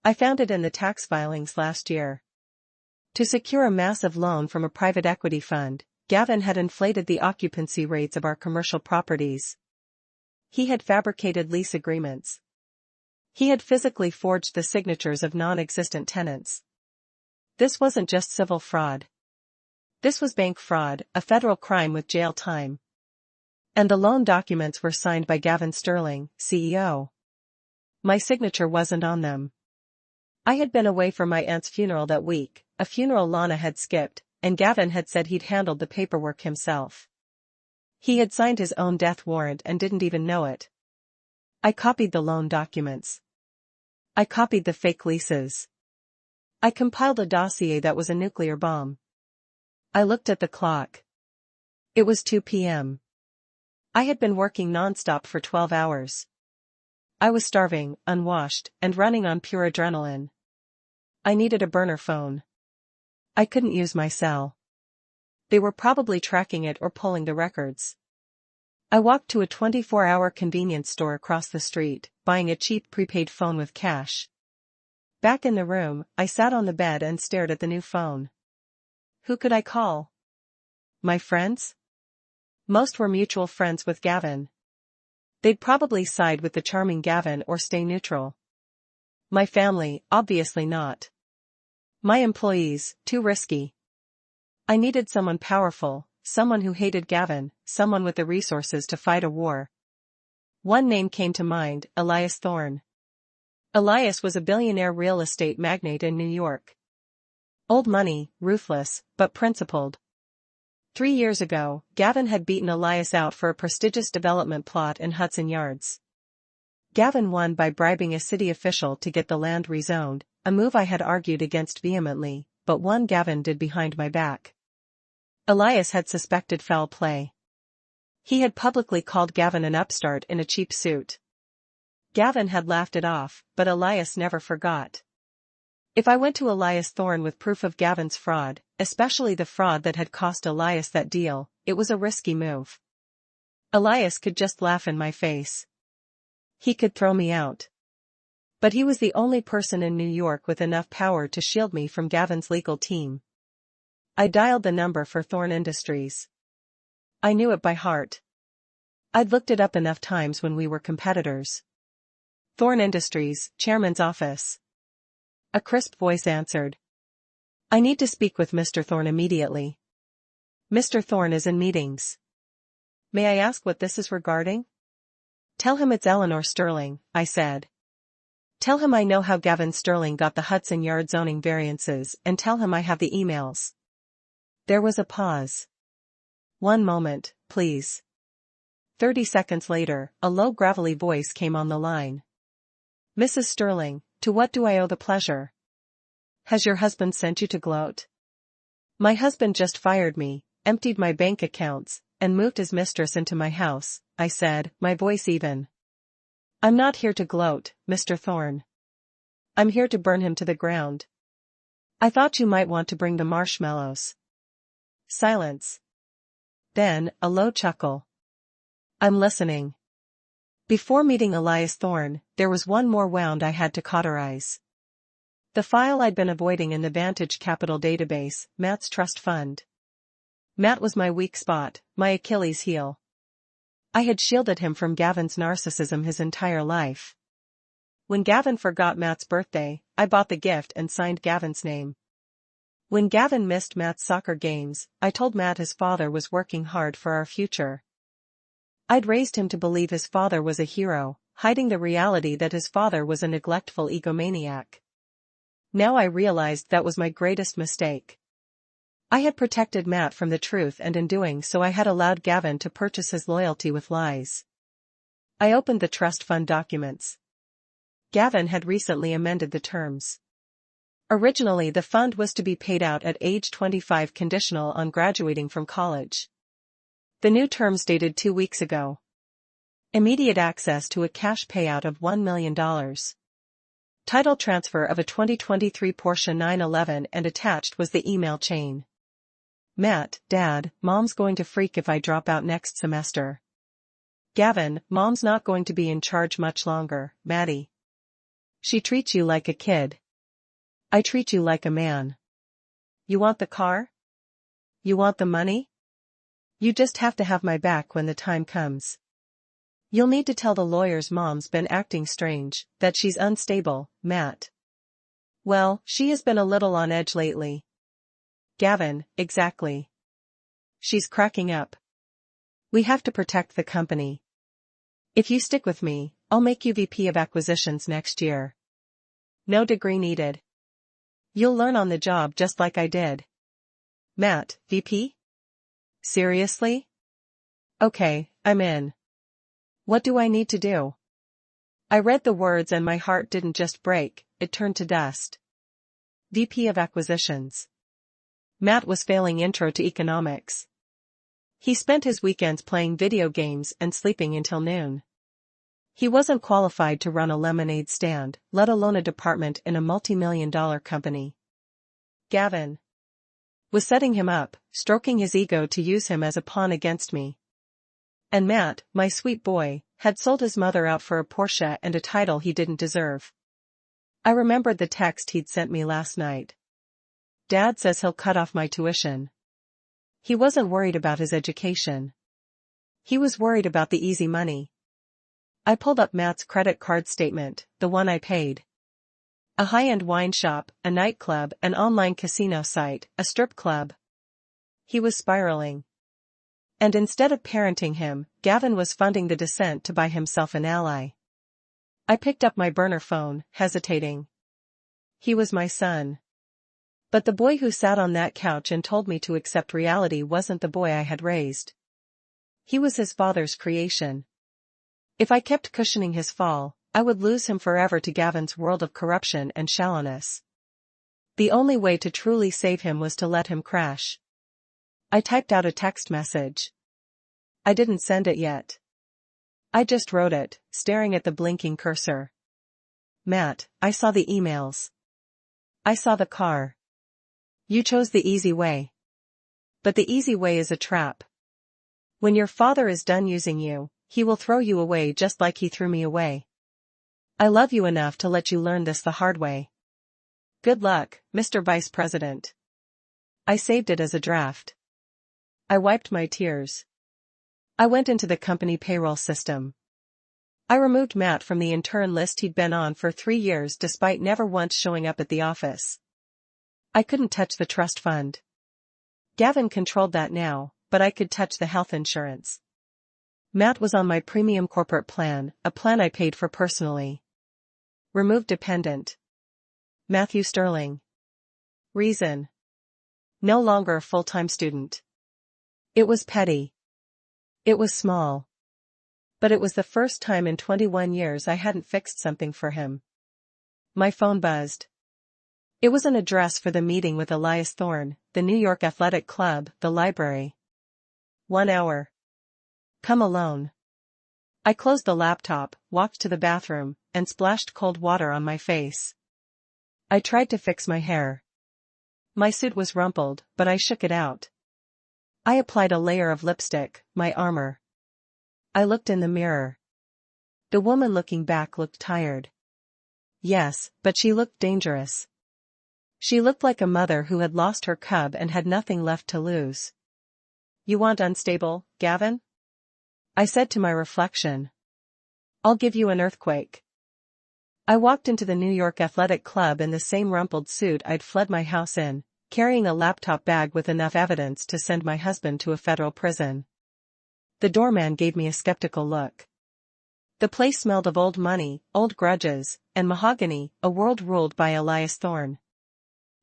I found it in the tax filings last year. To secure a massive loan from a private equity fund, Gavin had inflated the occupancy rates of our commercial properties. He had fabricated lease agreements. He had physically forged the signatures of non-existent tenants. This wasn't just civil fraud. This was bank fraud, a federal crime with jail time. And the loan documents were signed by Gavin Sterling, CEO. My signature wasn't on them. I had been away for my aunt's funeral that week, a funeral Lana had skipped, and Gavin had said he'd handled the paperwork himself. He had signed his own death warrant and didn't even know it. I copied the loan documents. I copied the fake leases. I compiled a dossier that was a nuclear bomb. I looked at the clock. It was 2 p.m. I had been working non-stop for 12 hours. I was starving, unwashed, and running on pure adrenaline. I needed a burner phone. I couldn't use my cell. They were probably tracking it or pulling the records. I walked to a 24-hour convenience store across the street, buying a cheap prepaid phone with cash. Back in the room, I sat on the bed and stared at the new phone. Who could I call? My friends? Most were mutual friends with Gavin. They'd probably side with the charming Gavin or stay neutral. My family, obviously not. My employees, too risky. I needed someone powerful, someone who hated Gavin, someone with the resources to fight a war. One name came to mind, Elias Thorne. Elias was a billionaire real estate magnate in New York. Old money, ruthless, but principled. 3 years ago, Gavin had beaten Elias out for a prestigious development plot in Hudson Yards. Gavin won by bribing a city official to get the land rezoned, a move I had argued against vehemently, but one Gavin did behind my back. Elias had suspected foul play. He had publicly called Gavin an upstart in a cheap suit. Gavin had laughed it off, but Elias never forgot. If I went to Elias Thorne with proof of Gavin's fraud, especially the fraud that had cost Elias that deal, it was a risky move. Elias could just laugh in my face. He could throw me out. But he was the only person in New York with enough power to shield me from Gavin's legal team. I dialed the number for Thorne Industries. I knew it by heart. I'd looked it up enough times when we were competitors. Thorne Industries, chairman's office. A crisp voice answered. I need to speak with Mr. Thorne immediately. Mr. Thorne is in meetings. May I ask what this is regarding? Tell him it's Eleanor Sterling, I said. Tell him I know how Gavin Sterling got the Hudson Yard zoning variances and tell him I have the emails. There was a pause. 1 moment, please. 30 seconds later, a low gravelly voice came on the line. Mrs. Sterling, to what do I owe the pleasure? Has your husband sent you to gloat? My husband just fired me, emptied my bank accounts, and moved his mistress into my house, I said, my voice even. I'm not here to gloat, Mr. Thorne. I'm here to burn him to the ground. I thought you might want to bring the marshmallows. Silence. Then, a low chuckle. I'm listening. Before meeting Elias Thorne, there was one more wound I had to cauterize. The file I'd been avoiding in the Vantage Capital database, Matt's trust fund. Matt was my weak spot, my Achilles heel. I had shielded him from Gavin's narcissism his entire life. When Gavin forgot Matt's birthday, I bought the gift and signed Gavin's name. When Gavin missed Matt's soccer games, I told Matt his father was working hard for our future. I'd raised him to believe his father was a hero, hiding the reality that his father was a neglectful egomaniac. Now I realized that was my greatest mistake. I had protected Matt from the truth, and in doing so I had allowed Gavin to purchase his loyalty with lies. I opened the trust fund documents. Gavin had recently amended the terms. Originally the fund was to be paid out at age 25 conditional on graduating from college. The new terms dated 2 weeks ago. Immediate access to a cash payout of $1 million. Title transfer of a 2023 Porsche 911, and attached was the email chain. Matt, Dad, Mom's going to freak if I drop out next semester. Gavin, Mom's not going to be in charge much longer, Maddie. She treats you like a kid. I treat you like a man. You want the car? You want the money? You just have to have my back when the time comes. You'll need to tell the lawyers Mom's been acting strange, that she's unstable, Matt. Well, she has been a little on edge lately. Gavin, exactly. She's cracking up. We have to protect the company. If you stick with me, I'll make you VP of Acquisitions next year. No degree needed. You'll learn on the job just like I did. Matt, VP? Seriously? Okay, I'm in. What do I need to do? I read the words and my heart didn't just break, it turned to dust. VP of Acquisitions. Matt was failing Intro to Economics. He spent his weekends playing video games and sleeping until noon. He wasn't qualified to run a lemonade stand, let alone a department in a multi-million-dollar company. Gavin was setting him up, stroking his ego to use him as a pawn against me. And Matt, my sweet boy, had sold his mother out for a Porsche and a title he didn't deserve. I remembered the text he'd sent me last night. Dad says he'll cut off my tuition. He wasn't worried about his education. He was worried about the easy money. I pulled up Matt's credit card statement, the one I paid. A high-end wine shop, a nightclub, an online casino site, a strip club. He was spiraling. And instead of parenting him, Gavin was funding the descent to buy himself an ally. I picked up my burner phone, hesitating. He was my son. But the boy who sat on that couch and told me to accept reality wasn't the boy I had raised. He was his father's creation. If I kept cushioning his fall, I would lose him forever to Gavin's world of corruption and shallowness. The only way to truly save him was to let him crash. I typed out a text message. I didn't send it yet. I just wrote it, staring at the blinking cursor. Matt, I saw the emails. I saw the car. You chose the easy way. But the easy way is a trap. When your father is done using you, he will throw you away just like he threw me away. I love you enough to let you learn this the hard way. Good luck, Mr. Vice President. I saved it as a draft. I wiped my tears. I went into the company payroll system. I removed Matt from the intern list he'd been on for 3 years despite never once showing up at the office. I couldn't touch the trust fund. Gavin controlled that now, but I could touch the health insurance. Matt was on my premium corporate plan, a plan I paid for personally. Remove dependent. Matthew Sterling. Reason. No longer a full-time student. It was petty. It was small. But it was the first time in 21 years I hadn't fixed something for him. My phone buzzed. It was an address for the meeting with Elias Thorne, the New York Athletic Club, the library. 1 hour. Come alone. I closed the laptop, walked to the bathroom, and splashed cold water on my face. I tried to fix my hair. My suit was rumpled, but I shook it out. I applied a layer of lipstick, my armor. I looked in the mirror. The woman looking back looked tired. Yes, but she looked dangerous. She looked like a mother who had lost her cub and had nothing left to lose. You want unstable, Gavin? I said to my reflection. I'll give you an earthquake. I walked into the New York Athletic Club in the same rumpled suit I'd fled my house in, carrying a laptop bag with enough evidence to send my husband to a federal prison. The doorman gave me a skeptical look. The place smelled of old money, old grudges, and mahogany, a world ruled by Elias Thorne.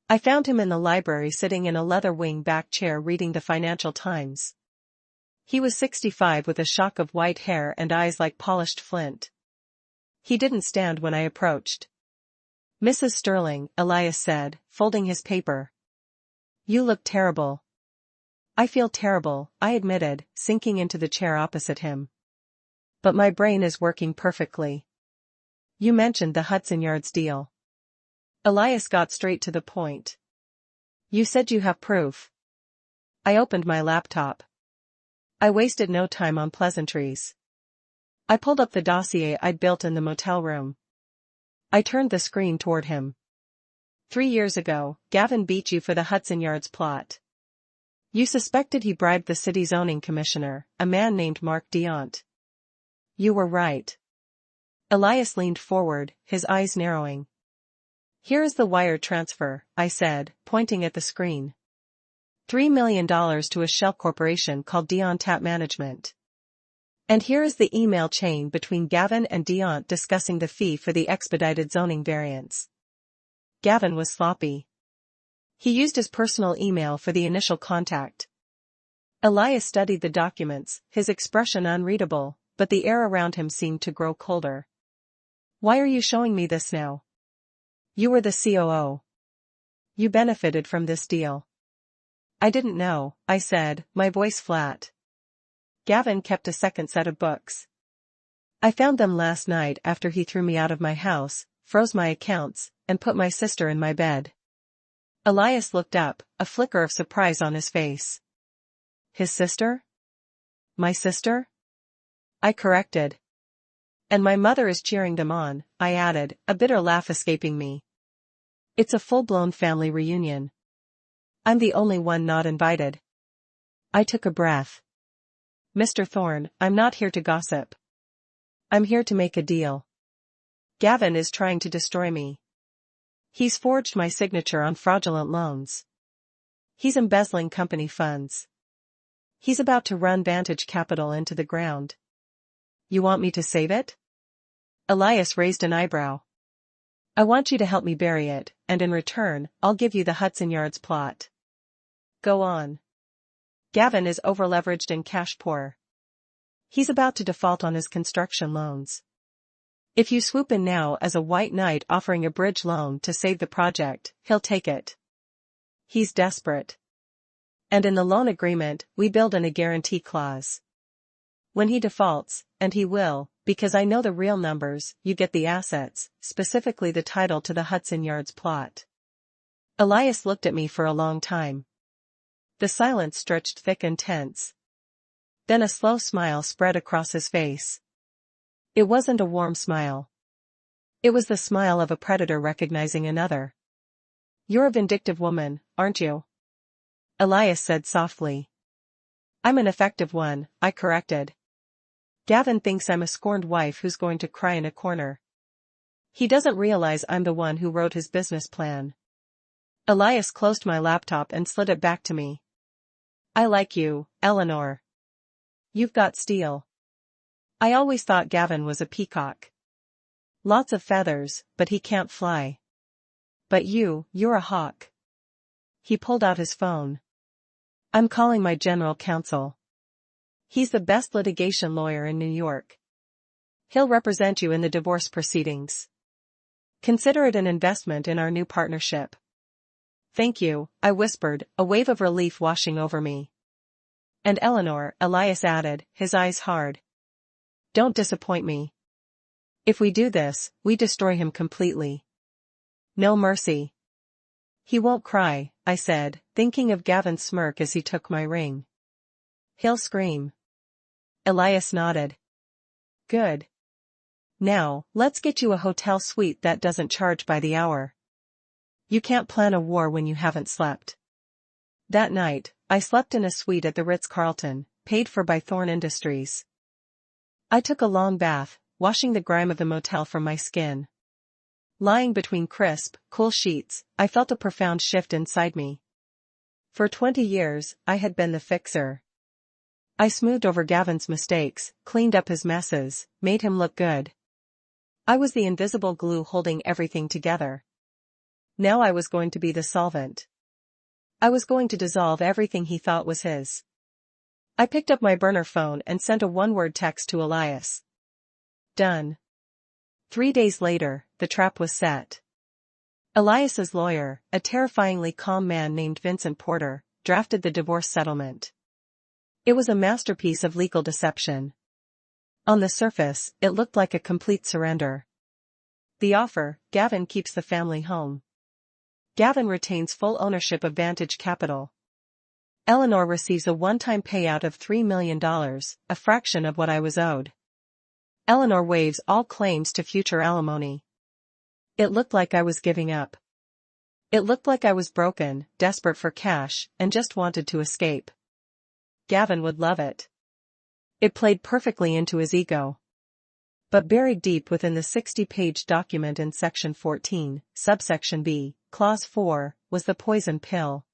I found him in the library sitting in a leather wing-back chair reading the Financial Times. He was 65 with a shock of white hair and eyes like polished flint. He didn't stand when I approached. Mrs. Sterling, Elias said, folding his paper. You look terrible. I feel terrible, I admitted, sinking into the chair opposite him. But my brain is working perfectly. You mentioned the Hudson Yards deal. Elias got straight to the point. You said you have proof. I opened my laptop. I wasted no time on pleasantries. I pulled up the dossier I'd built in the motel room. I turned the screen toward him. 3 years ago, Gavin beat you for the Hudson Yards plot. You suspected he bribed the city zoning commissioner, a man named Mark Diont. You were right. Elias leaned forward, his eyes narrowing. Here is the wire transfer, I said, pointing at the screen. $3 million to a shell corporation called Diont Management. And here is the email chain between Gavin and Diont discussing the fee for the expedited zoning variance. Gavin was sloppy. He used his personal email for the initial contact. Elias studied the documents, his expression unreadable, but the air around him seemed to grow colder. Why are you showing me this now? You were the COO. You benefited from this deal. I didn't know, I said, my voice flat. Gavin kept a second set of books. I found them last night after he threw me out of my house, froze my accounts, and put my sister in my bed. Elias looked up, a flicker of surprise on his face. His sister? My sister? I corrected. And my mother is cheering them on, I added, a bitter laugh escaping me. It's a full-blown family reunion. I'm the only one not invited. I took a breath. Mr. Thorne, I'm not here to gossip. I'm here to make a deal. Gavin is trying to destroy me. He's forged my signature on fraudulent loans. He's embezzling company funds. He's about to run Vantage Capital into the ground. You want me to save it? Elias raised an eyebrow. I want you to help me bury it, and in return, I'll give you the Hudson Yards plot. Go on. Gavin is overleveraged and cash poor. He's about to default on his construction loans. If you swoop in now as a white knight offering a bridge loan to save the project, he'll take it. He's desperate. And in the loan agreement, we build in a guarantee clause. When he defaults, and he will, because I know the real numbers, you get the assets, specifically the title to the Hudson Yards plot. Elias looked at me for a long time. The silence stretched thick and tense. Then a slow smile spread across his face. It wasn't a warm smile. It was the smile of a predator recognizing another. You're a vindictive woman, aren't you? Elias said softly. I'm an effective one, I corrected. Gavin thinks I'm a scorned wife who's going to cry in a corner. He doesn't realize I'm the one who wrote his business plan. Elias closed my laptop and slid it back to me. I like you, Eleanor. You've got steel. I always thought Gavin was a peacock. Lots of feathers, but he can't fly. But you're a hawk. He pulled out his phone. I'm calling my general counsel. He's the best litigation lawyer in New York. He'll represent you in the divorce proceedings. Consider it an investment in our new partnership. Thank you, I whispered, a wave of relief washing over me. And Eleanor, Elias added, his eyes hard. Don't disappoint me. If we do this, we destroy him completely. No mercy. He won't cry, I said, thinking of Gavin's smirk as he took my ring. He'll scream. Elias nodded. Good. Now, let's get you a hotel suite that doesn't charge by the hour. You can't plan a war when you haven't slept. That night, I slept in a suite at the Ritz-Carlton, paid for by Thorne Industries. I took a long bath, washing the grime of the motel from my skin. Lying between crisp, cool sheets, I felt a profound shift inside me. For 20 years, I had been the fixer. I smoothed over Gavin's mistakes, cleaned up his messes, made him look good. I was the invisible glue holding everything together. Now I was going to be the solvent. I was going to dissolve everything he thought was his. I picked up my burner phone and sent a one-word text to Elias. Done. 3 days later, the trap was set. Elias's lawyer, a terrifyingly calm man named Vincent Porter, drafted the divorce settlement. It was a masterpiece of legal deception. On the surface, it looked like a complete surrender. The offer: Gavin keeps the family home. Gavin retains full ownership of Vantage Capital. Eleanor receives a one-time payout of $3 million, a fraction of what I was owed. Eleanor waives all claims to future alimony. It looked like I was giving up. It looked like I was broken, desperate for cash, and just wanted to escape. Gavin would love it. It played perfectly into his ego. But buried deep within the 60-page document in Section 14, Subsection B, Clause 4, was the poison pill.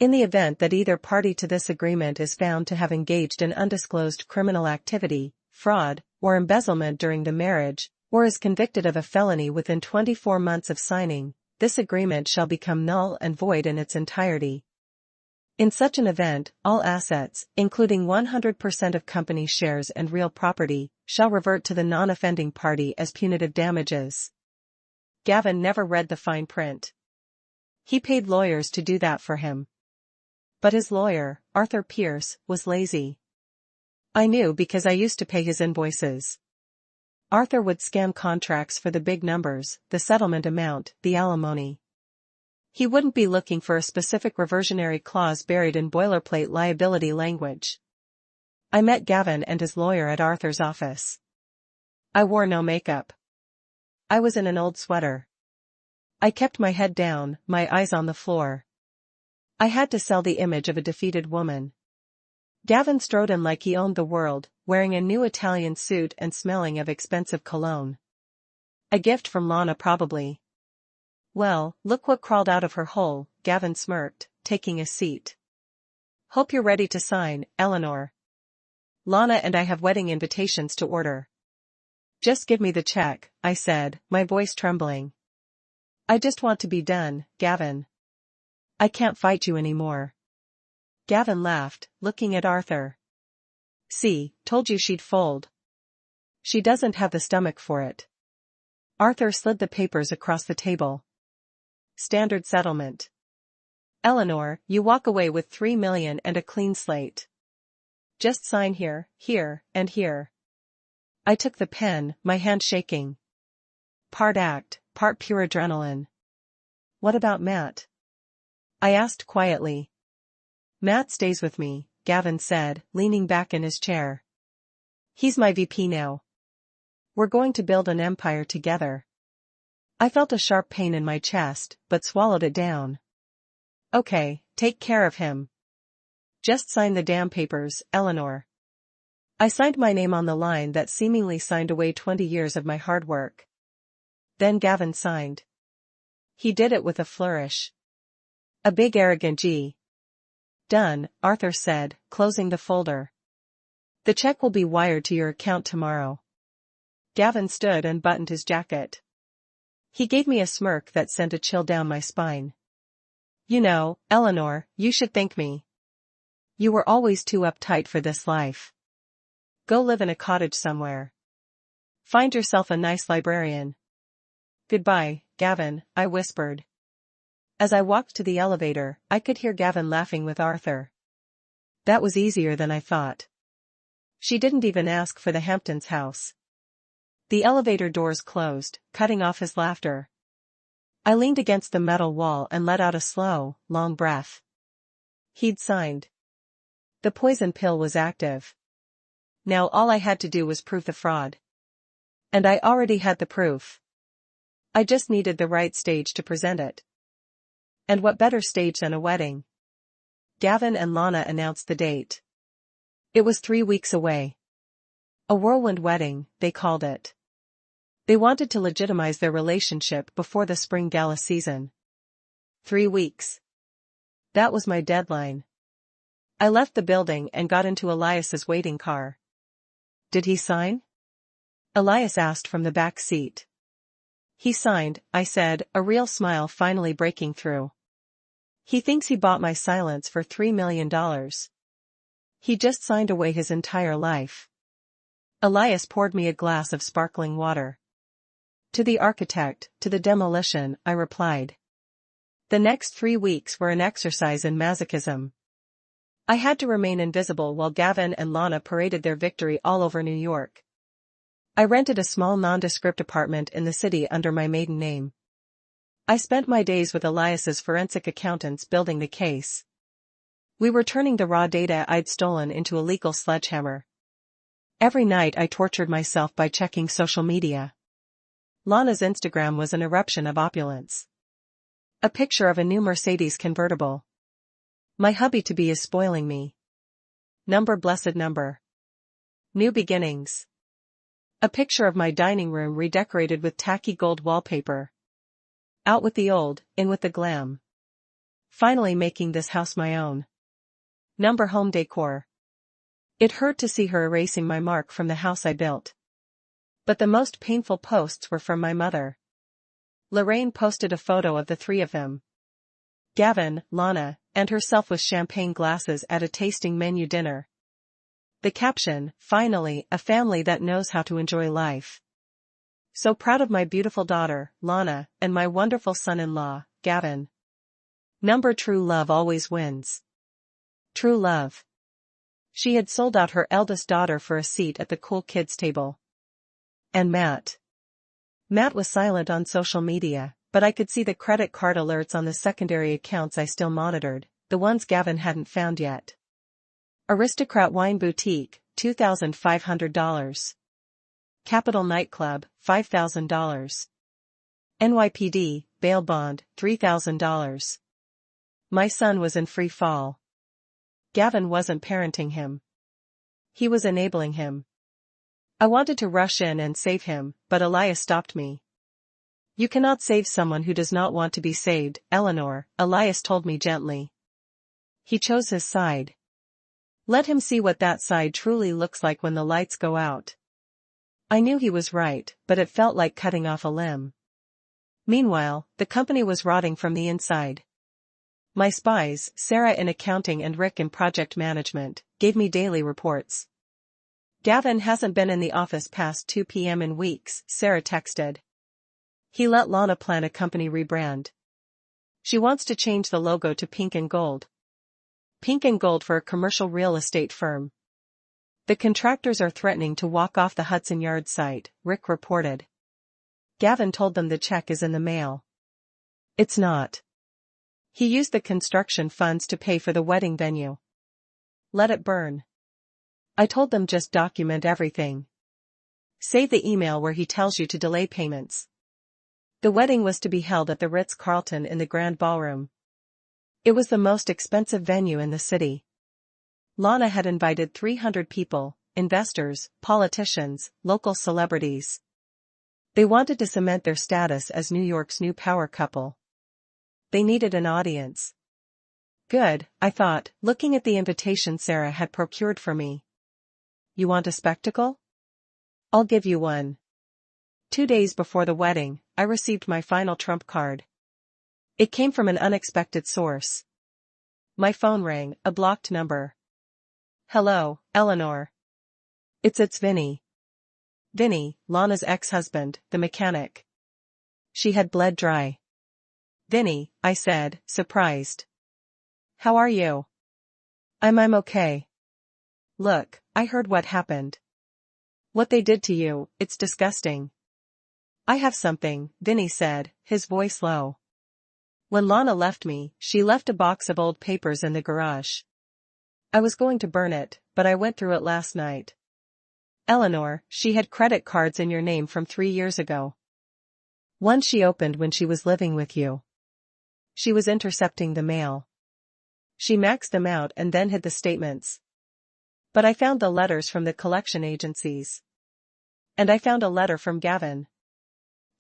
In the event that either party to this agreement is found to have engaged in undisclosed criminal activity, fraud, or embezzlement during the marriage, or is convicted of a felony within 24 months of signing, this agreement shall become null and void in its entirety. In such an event, all assets, including 100% of company shares and real property, shall revert to the non-offending party as punitive damages. Gavin never read the fine print. He paid lawyers to do that for him. But his lawyer, Arthur Pierce, was lazy. I knew because I used to pay his invoices. Arthur would scam contracts for the big numbers, the settlement amount, the alimony. He wouldn't be looking for a specific reversionary clause buried in boilerplate liability language. I met Gavin and his lawyer at Arthur's office. I wore no makeup. I was in an old sweater. I kept my head down, my eyes on the floor. I had to sell the image of a defeated woman. Gavin strode in like he owned the world, wearing a new Italian suit and smelling of expensive cologne. A gift from Lana probably. Well, look what crawled out of her hole, Gavin smirked, taking a seat. Hope you're ready to sign, Eleanor. Lana and I have wedding invitations to order. Just give me the check, I said, my voice trembling. I just want to be done, Gavin. I can't fight you anymore. Gavin laughed, looking at Arthur. See, told you she'd fold. She doesn't have the stomach for it. Arthur slid the papers across the table. Standard settlement. Eleanor, you walk away with $3 million and a clean slate. Just sign here, here, and here. I took the pen, my hand shaking. Part act, part pure adrenaline. What about Matt? I asked quietly. Matt stays with me, Gavin said, leaning back in his chair. He's my VP now. We're going to build an empire together. I felt a sharp pain in my chest, but swallowed it down. Okay, take care of him. Just sign the damn papers, Eleanor. I signed my name on the line that seemingly signed away 20 years of my hard work. Then Gavin signed. He did it with a flourish. A big arrogant G. Done, Arthur said, closing the folder. The check will be wired to your account tomorrow. Gavin stood and buttoned his jacket. He gave me a smirk that sent a chill down my spine. You know, Eleanor, you should thank me. You were always too uptight for this life. Go live in a cottage somewhere. Find yourself a nice librarian. Goodbye, Gavin, I whispered. As I walked to the elevator, I could hear Gavin laughing with Arthur. That was easier than I thought. She didn't even ask for the Hamptons house. The elevator doors closed, cutting off his laughter. I leaned against the metal wall and let out a slow, long breath. He'd signed. The poison pill was active. Now all I had to do was prove the fraud. And I already had the proof. I just needed the right stage to present it. And what better stage than a wedding? Gavin and Lana announced the date. It was 3 weeks away. A whirlwind wedding, they called it. They wanted to legitimize their relationship before the spring gala season. 3 weeks. That was my deadline. I left the building and got into Elias's waiting car. Did he sign? Elias asked from the back seat. He signed, I said, a real smile finally breaking through. He thinks he bought my silence for $3 million. He just signed away his entire life. Elias poured me a glass of sparkling water. To the architect, to the demolition, I replied. The next 3 weeks were an exercise in masochism. I had to remain invisible while Gavin and Lana paraded their victory all over New York. I rented a small nondescript apartment in the city under my maiden name. I spent my days with Elias's forensic accountants building the case. We were turning the raw data I'd stolen into a legal sledgehammer. Every night I tortured myself by checking social media. Lana's Instagram was an eruption of opulence. A picture of a new Mercedes convertible. My hubby-to-be is spoiling me. Blessed number. New beginnings. A picture of my dining room redecorated with tacky gold wallpaper. Out with the old, in with the glam. Finally making this house my own. Home decor. It hurt to see her erasing my mark from the house I built. But the most painful posts were from my mother. Lorraine posted a photo of the three of them. Gavin, Lana, and herself with champagne glasses at a tasting menu dinner. The caption, finally, a family that knows how to enjoy life. So proud of my beautiful daughter, Lana, and my wonderful son-in-law, Gavin. True love always wins. True love. She had sold out her eldest daughter for a seat at the cool kids table. And Matt. Matt was silent on social media, but I could see the credit card alerts on the secondary accounts I still monitored, the ones Gavin hadn't found yet. Aristocrat Wine Boutique, $2,500. Capital Nightclub, $5,000. NYPD, bail bond, $3,000. My son was in free fall. Gavin wasn't parenting him. He was enabling him. I wanted to rush in and save him, but Elias stopped me. You cannot save someone who does not want to be saved, Eleanor, Elias told me gently. He chose his side. Let him see what that side truly looks like when the lights go out. I knew he was right, but it felt like cutting off a limb. Meanwhile, the company was rotting from the inside. My spies, Sarah in accounting and Rick in project management, gave me daily reports. Gavin hasn't been in the office past 2 p.m. in weeks, Sarah texted. He let Lana plan a company rebrand. She wants to change the logo to pink and gold. Pink and gold for a commercial real estate firm. The contractors are threatening to walk off the Hudson Yards site, Rick reported. Gavin told them the check is in the mail. It's not. He used the construction funds to pay for the wedding venue. Let it burn. I told them just document everything. Save the email where he tells you to delay payments. The wedding was to be held at the Ritz-Carlton in the Grand Ballroom. It was the most expensive venue in the city. Lana had invited 300 people, investors, politicians, local celebrities. They wanted to cement their status as New York's new power couple. They needed an audience. Good, I thought, looking at the invitation Sarah had procured for me. You want a spectacle? I'll give you one. 2 days before the wedding, I received my final trump card. It came from an unexpected source. My phone rang, a blocked number. Hello, Eleanor. It's Vinny. Vinny, Lana's ex-husband, the mechanic. She had bled dry. Vinny, I said, surprised. How are you? I'm okay. Look, I heard what happened. What they did to you, it's disgusting. I have something, Vinny said, his voice low. When Lana left me, she left a box of old papers in the garage. I was going to burn it, but I went through it last night. Eleanor, she had credit cards in your name from 3 years ago. One she opened when she was living with you. She was intercepting the mail. She maxed them out and then hid the statements. But I found the letters from the collection agencies. And I found a letter from Gavin.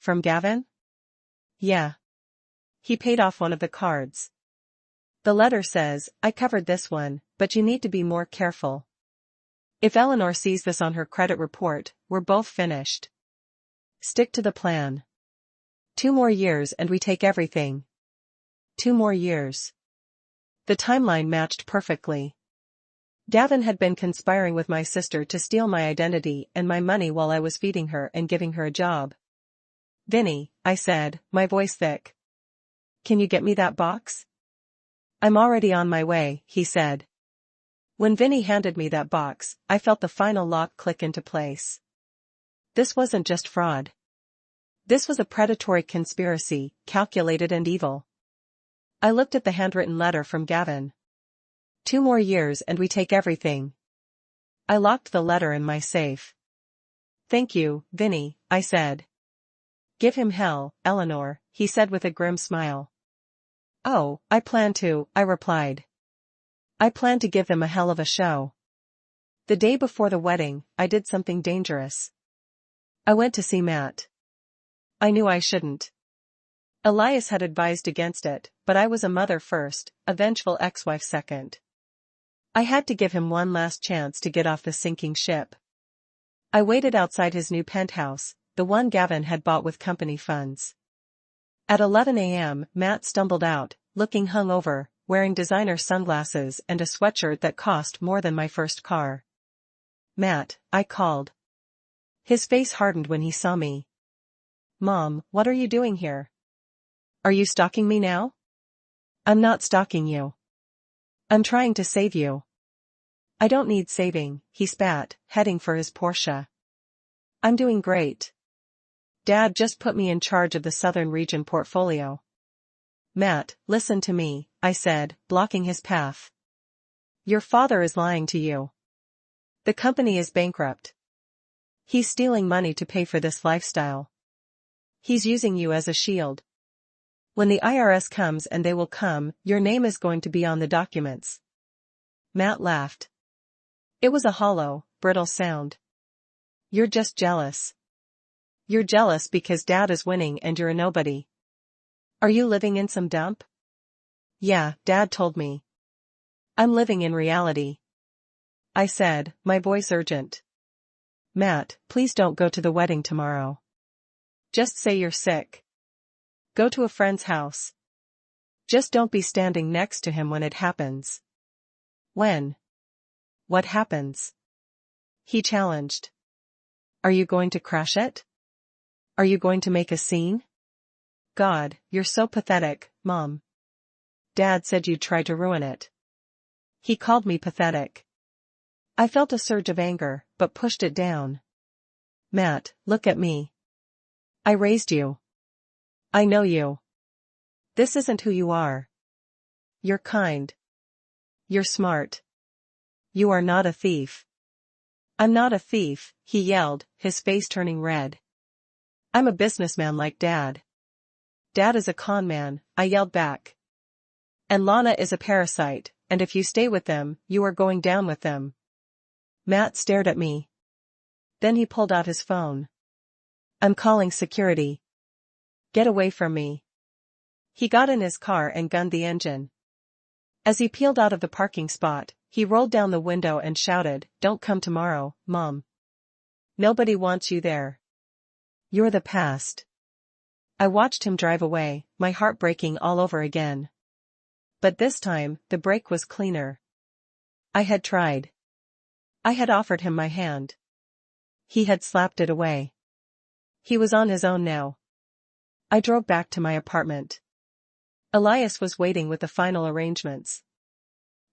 From Gavin? Yeah. He paid off one of the cards. The letter says, I covered this one, but you need to be more careful. If Eleanor sees this on her credit report, we're both finished. Stick to the plan. 2 more years and we take everything. 2 more years. The timeline matched perfectly. Gavin had been conspiring with my sister to steal my identity and my money while I was feeding her and giving her a job. Vinny, I said, my voice thick. Can you get me that box? I'm already on my way, he said. When Vinny handed me that box, I felt the final lock click into place. This wasn't just fraud. This was a predatory conspiracy, calculated and evil. I looked at the handwritten letter from Gavin. 2 more years and we take everything. I locked the letter in my safe. Thank you, Vinny, I said. Give him hell, Eleanor, he said with a grim smile. Oh, I plan to, I replied. I plan to give them a hell of a show. The day before the wedding, I did something dangerous. I went to see Matt. I knew I shouldn't. Elias had advised against it, but I was a mother first, a vengeful ex-wife second. I had to give him one last chance to get off the sinking ship. I waited outside his new penthouse, the one Gavin had bought with company funds. At 11 a.m., Matt stumbled out, looking hungover, wearing designer sunglasses and a sweatshirt that cost more than my first car. Matt, I called. His face hardened when he saw me. Mom, what are you doing here? Are you stalking me now? I'm not stalking you. I'm trying to save you. I don't need saving, he spat, heading for his Porsche. I'm doing great. Dad just put me in charge of the Southern Region portfolio. Matt, listen to me, I said, blocking his path. Your father is lying to you. The company is bankrupt. He's stealing money to pay for this lifestyle. He's using you as a shield. When the IRS comes, and they will come, your name is going to be on the documents. Matt laughed. It was a hollow, brittle sound. You're just jealous. You're jealous because Dad is winning and you're a nobody. Are you living in some dump? Yeah, Dad told me. I'm living in reality, I said, my voice urgent. Matt, please don't go to the wedding tomorrow. Just say you're sick. Go to a friend's house. Just don't be standing next to him when it happens. When? What happens? He challenged. Are you going to crash it? Are you going to make a scene? God, you're so pathetic, Mom. Dad said you'd try to ruin it. He called me pathetic. I felt a surge of anger, but pushed it down. Matt, look at me. I raised you. I know you. This isn't who you are. You're kind. You're smart. You are not a thief. I'm not a thief, he yelled, his face turning red. I'm a businessman like Dad. Dad is a con man, I yelled back. And Lana is a parasite, and if you stay with them, you are going down with them. Matt stared at me. Then he pulled out his phone. I'm calling security. Get away from me. He got in his car and gunned the engine. As he peeled out of the parking spot, he rolled down the window and shouted, Don't come tomorrow, Mom. Nobody wants you there. You're the past. I watched him drive away, my heart breaking all over again. But this time, the brake was cleaner. I had tried. I had offered him my hand. He had slapped it away. He was on his own now. I drove back to my apartment. Elias was waiting with the final arrangements.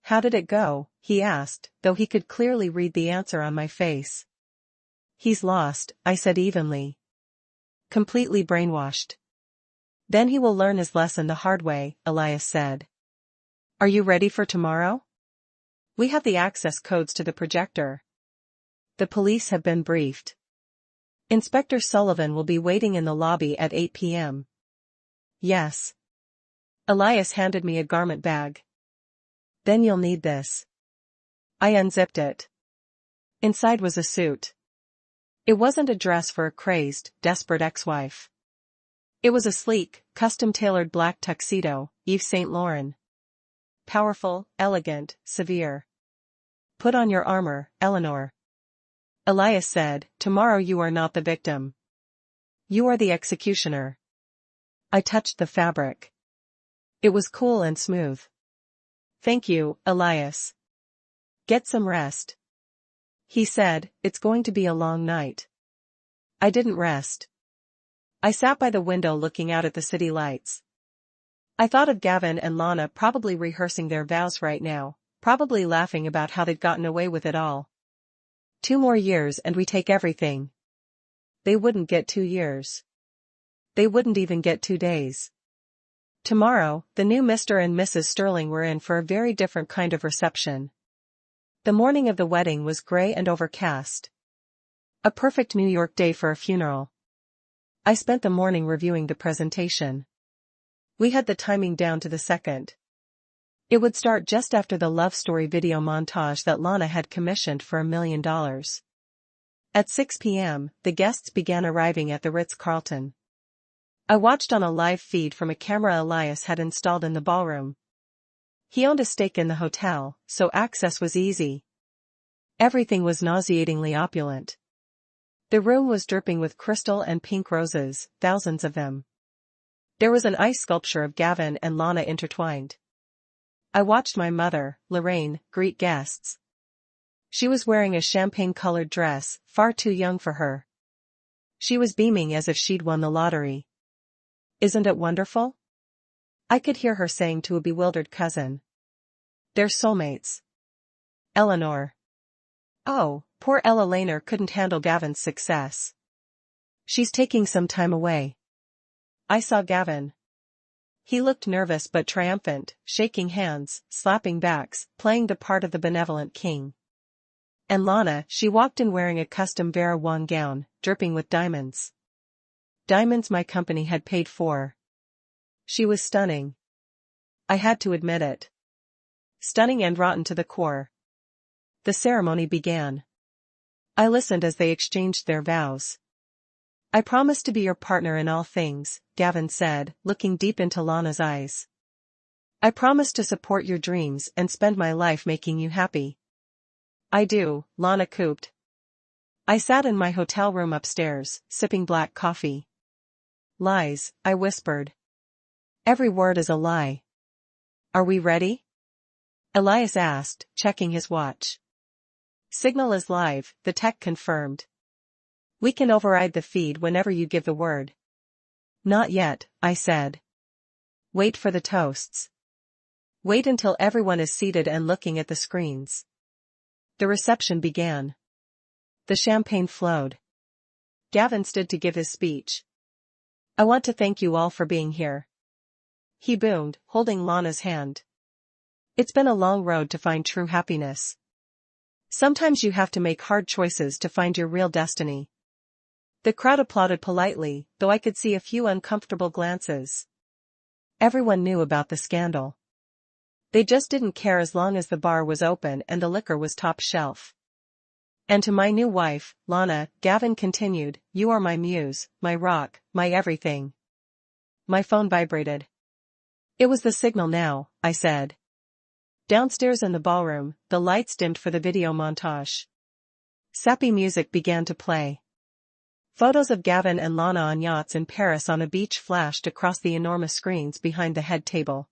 How did it go? He asked, though he could clearly read the answer on my face. He's lost, I said evenly. Completely brainwashed. Then he will learn his lesson the hard way, Elias said. Are you ready for tomorrow? We have the access codes to the projector. The police have been briefed. Inspector Sullivan will be waiting in the lobby at 8 p.m. Yes. Elias handed me a garment bag. Then you'll need this. I unzipped it. Inside was a suit. It wasn't a dress for a crazed, desperate ex-wife. It was a sleek, custom-tailored black tuxedo, Yves Saint Laurent. Powerful, elegant, severe. Put on your armor, Eleanor. Elias said, tomorrow you are not the victim. You are the executioner. I touched the fabric. It was cool and smooth. Thank you, Elias. Get some rest. He said, it's going to be a long night. I didn't rest. I sat by the window looking out at the city lights. I thought of Gavin and Lana probably rehearsing their vows right now, probably laughing about how they'd gotten away with it all. 2 more years and we take everything. They wouldn't get 2 years. They wouldn't even get 2 days. Tomorrow, the new Mr. and Mrs. Sterling were in for a very different kind of reception. The morning of the wedding was gray and overcast. A perfect New York day for a funeral. I spent the morning reviewing the presentation. We had the timing down to the second. It would start just after the love story video montage that Lana had commissioned for $1 million. At 6 p.m., the guests began arriving at the Ritz-Carlton. I watched on a live feed from a camera Elias had installed in the ballroom. He owned a stake in the hotel, so access was easy. Everything was nauseatingly opulent. The room was dripping with crystal and pink roses, thousands of them. There was an ice sculpture of Gavin and Lana intertwined. I watched my mother, Lorraine, greet guests. She was wearing a champagne-colored dress, far too young for her. She was beaming as if she'd won the lottery. Isn't it wonderful? I could hear her saying to a bewildered cousin. They're soulmates. Eleanor. Oh, poor Eleanor couldn't handle Gavin's success. She's taking some time away. I saw Gavin. He looked nervous but triumphant, shaking hands, slapping backs, playing the part of the benevolent king. And Lana, she walked in wearing a custom Vera Wang gown, dripping with diamonds. Diamonds my company had paid for. She was stunning. I had to admit it. Stunning and rotten to the core. The ceremony began. I listened as they exchanged their vows. I promise to be your partner in all things, Gavin said, looking deep into Lana's eyes. I promise to support your dreams and spend my life making you happy. I do, Lana cooped. I sat in my hotel room upstairs, sipping black coffee. Lies, I whispered. Every word is a lie. Are we ready? Elias asked, checking his watch. Signal is live, the tech confirmed. We can override the feed whenever you give the word. Not yet, I said. Wait for the toasts. Wait until everyone is seated and looking at the screens. The reception began. The champagne flowed. Gavin stood to give his speech. I want to thank you all for being here. He boomed, holding Lana's hand. It's been a long road to find true happiness. Sometimes you have to make hard choices to find your real destiny. The crowd applauded politely, though I could see a few uncomfortable glances. Everyone knew about the scandal. They just didn't care as long as the bar was open and the liquor was top shelf. And to my new wife, Lana, Gavin continued, you are my muse, my rock, my everything. My phone vibrated. It was the signal now, I said. Downstairs in the ballroom, the lights dimmed for the video montage. Sappy music began to play. Photos of Gavin and Lana on yachts in Paris on a beach flashed across the enormous screens behind the head table.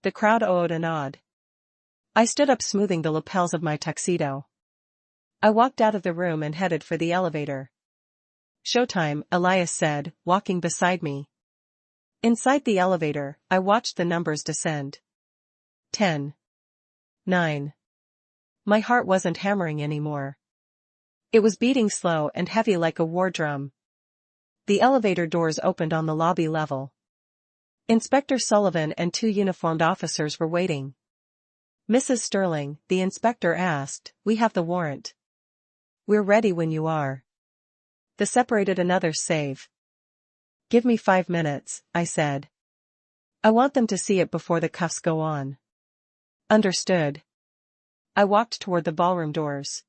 The crowd oohed and awed. I stood up smoothing the lapels of my tuxedo. I walked out of the room and headed for the elevator. Showtime, Elias said, walking beside me. Inside the elevator, I watched the numbers descend. 10. 9. My heart wasn't hammering anymore. It was beating slow and heavy like a war drum. The elevator doors opened on the lobby level. Inspector Sullivan and 2 uniformed officers were waiting. Mrs. Sterling, the inspector asked, we have the warrant. We're ready when you are. The separated another save. Give me 5 minutes, I said. I want them to see it before the cuffs go on. Understood. I walked toward the ballroom doors.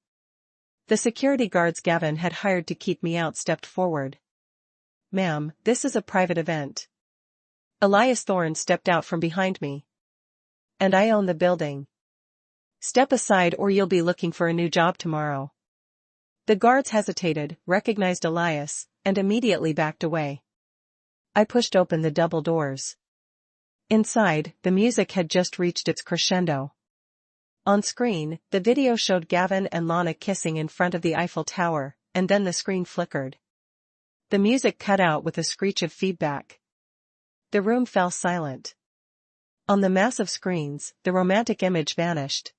The security guards Gavin had hired to keep me out stepped forward. Ma'am, this is a private event. Elias Thorne stepped out from behind me. And I own the building. Step aside or you'll be looking for a new job tomorrow. The guards hesitated, recognized Elias, and immediately backed away. I pushed open the double doors. Inside, the music had just reached its crescendo. On screen, the video showed Gavin and Lana kissing in front of the Eiffel Tower, and then the screen flickered. The music cut out with a screech of feedback. The room fell silent. On the massive screens, the romantic image vanished.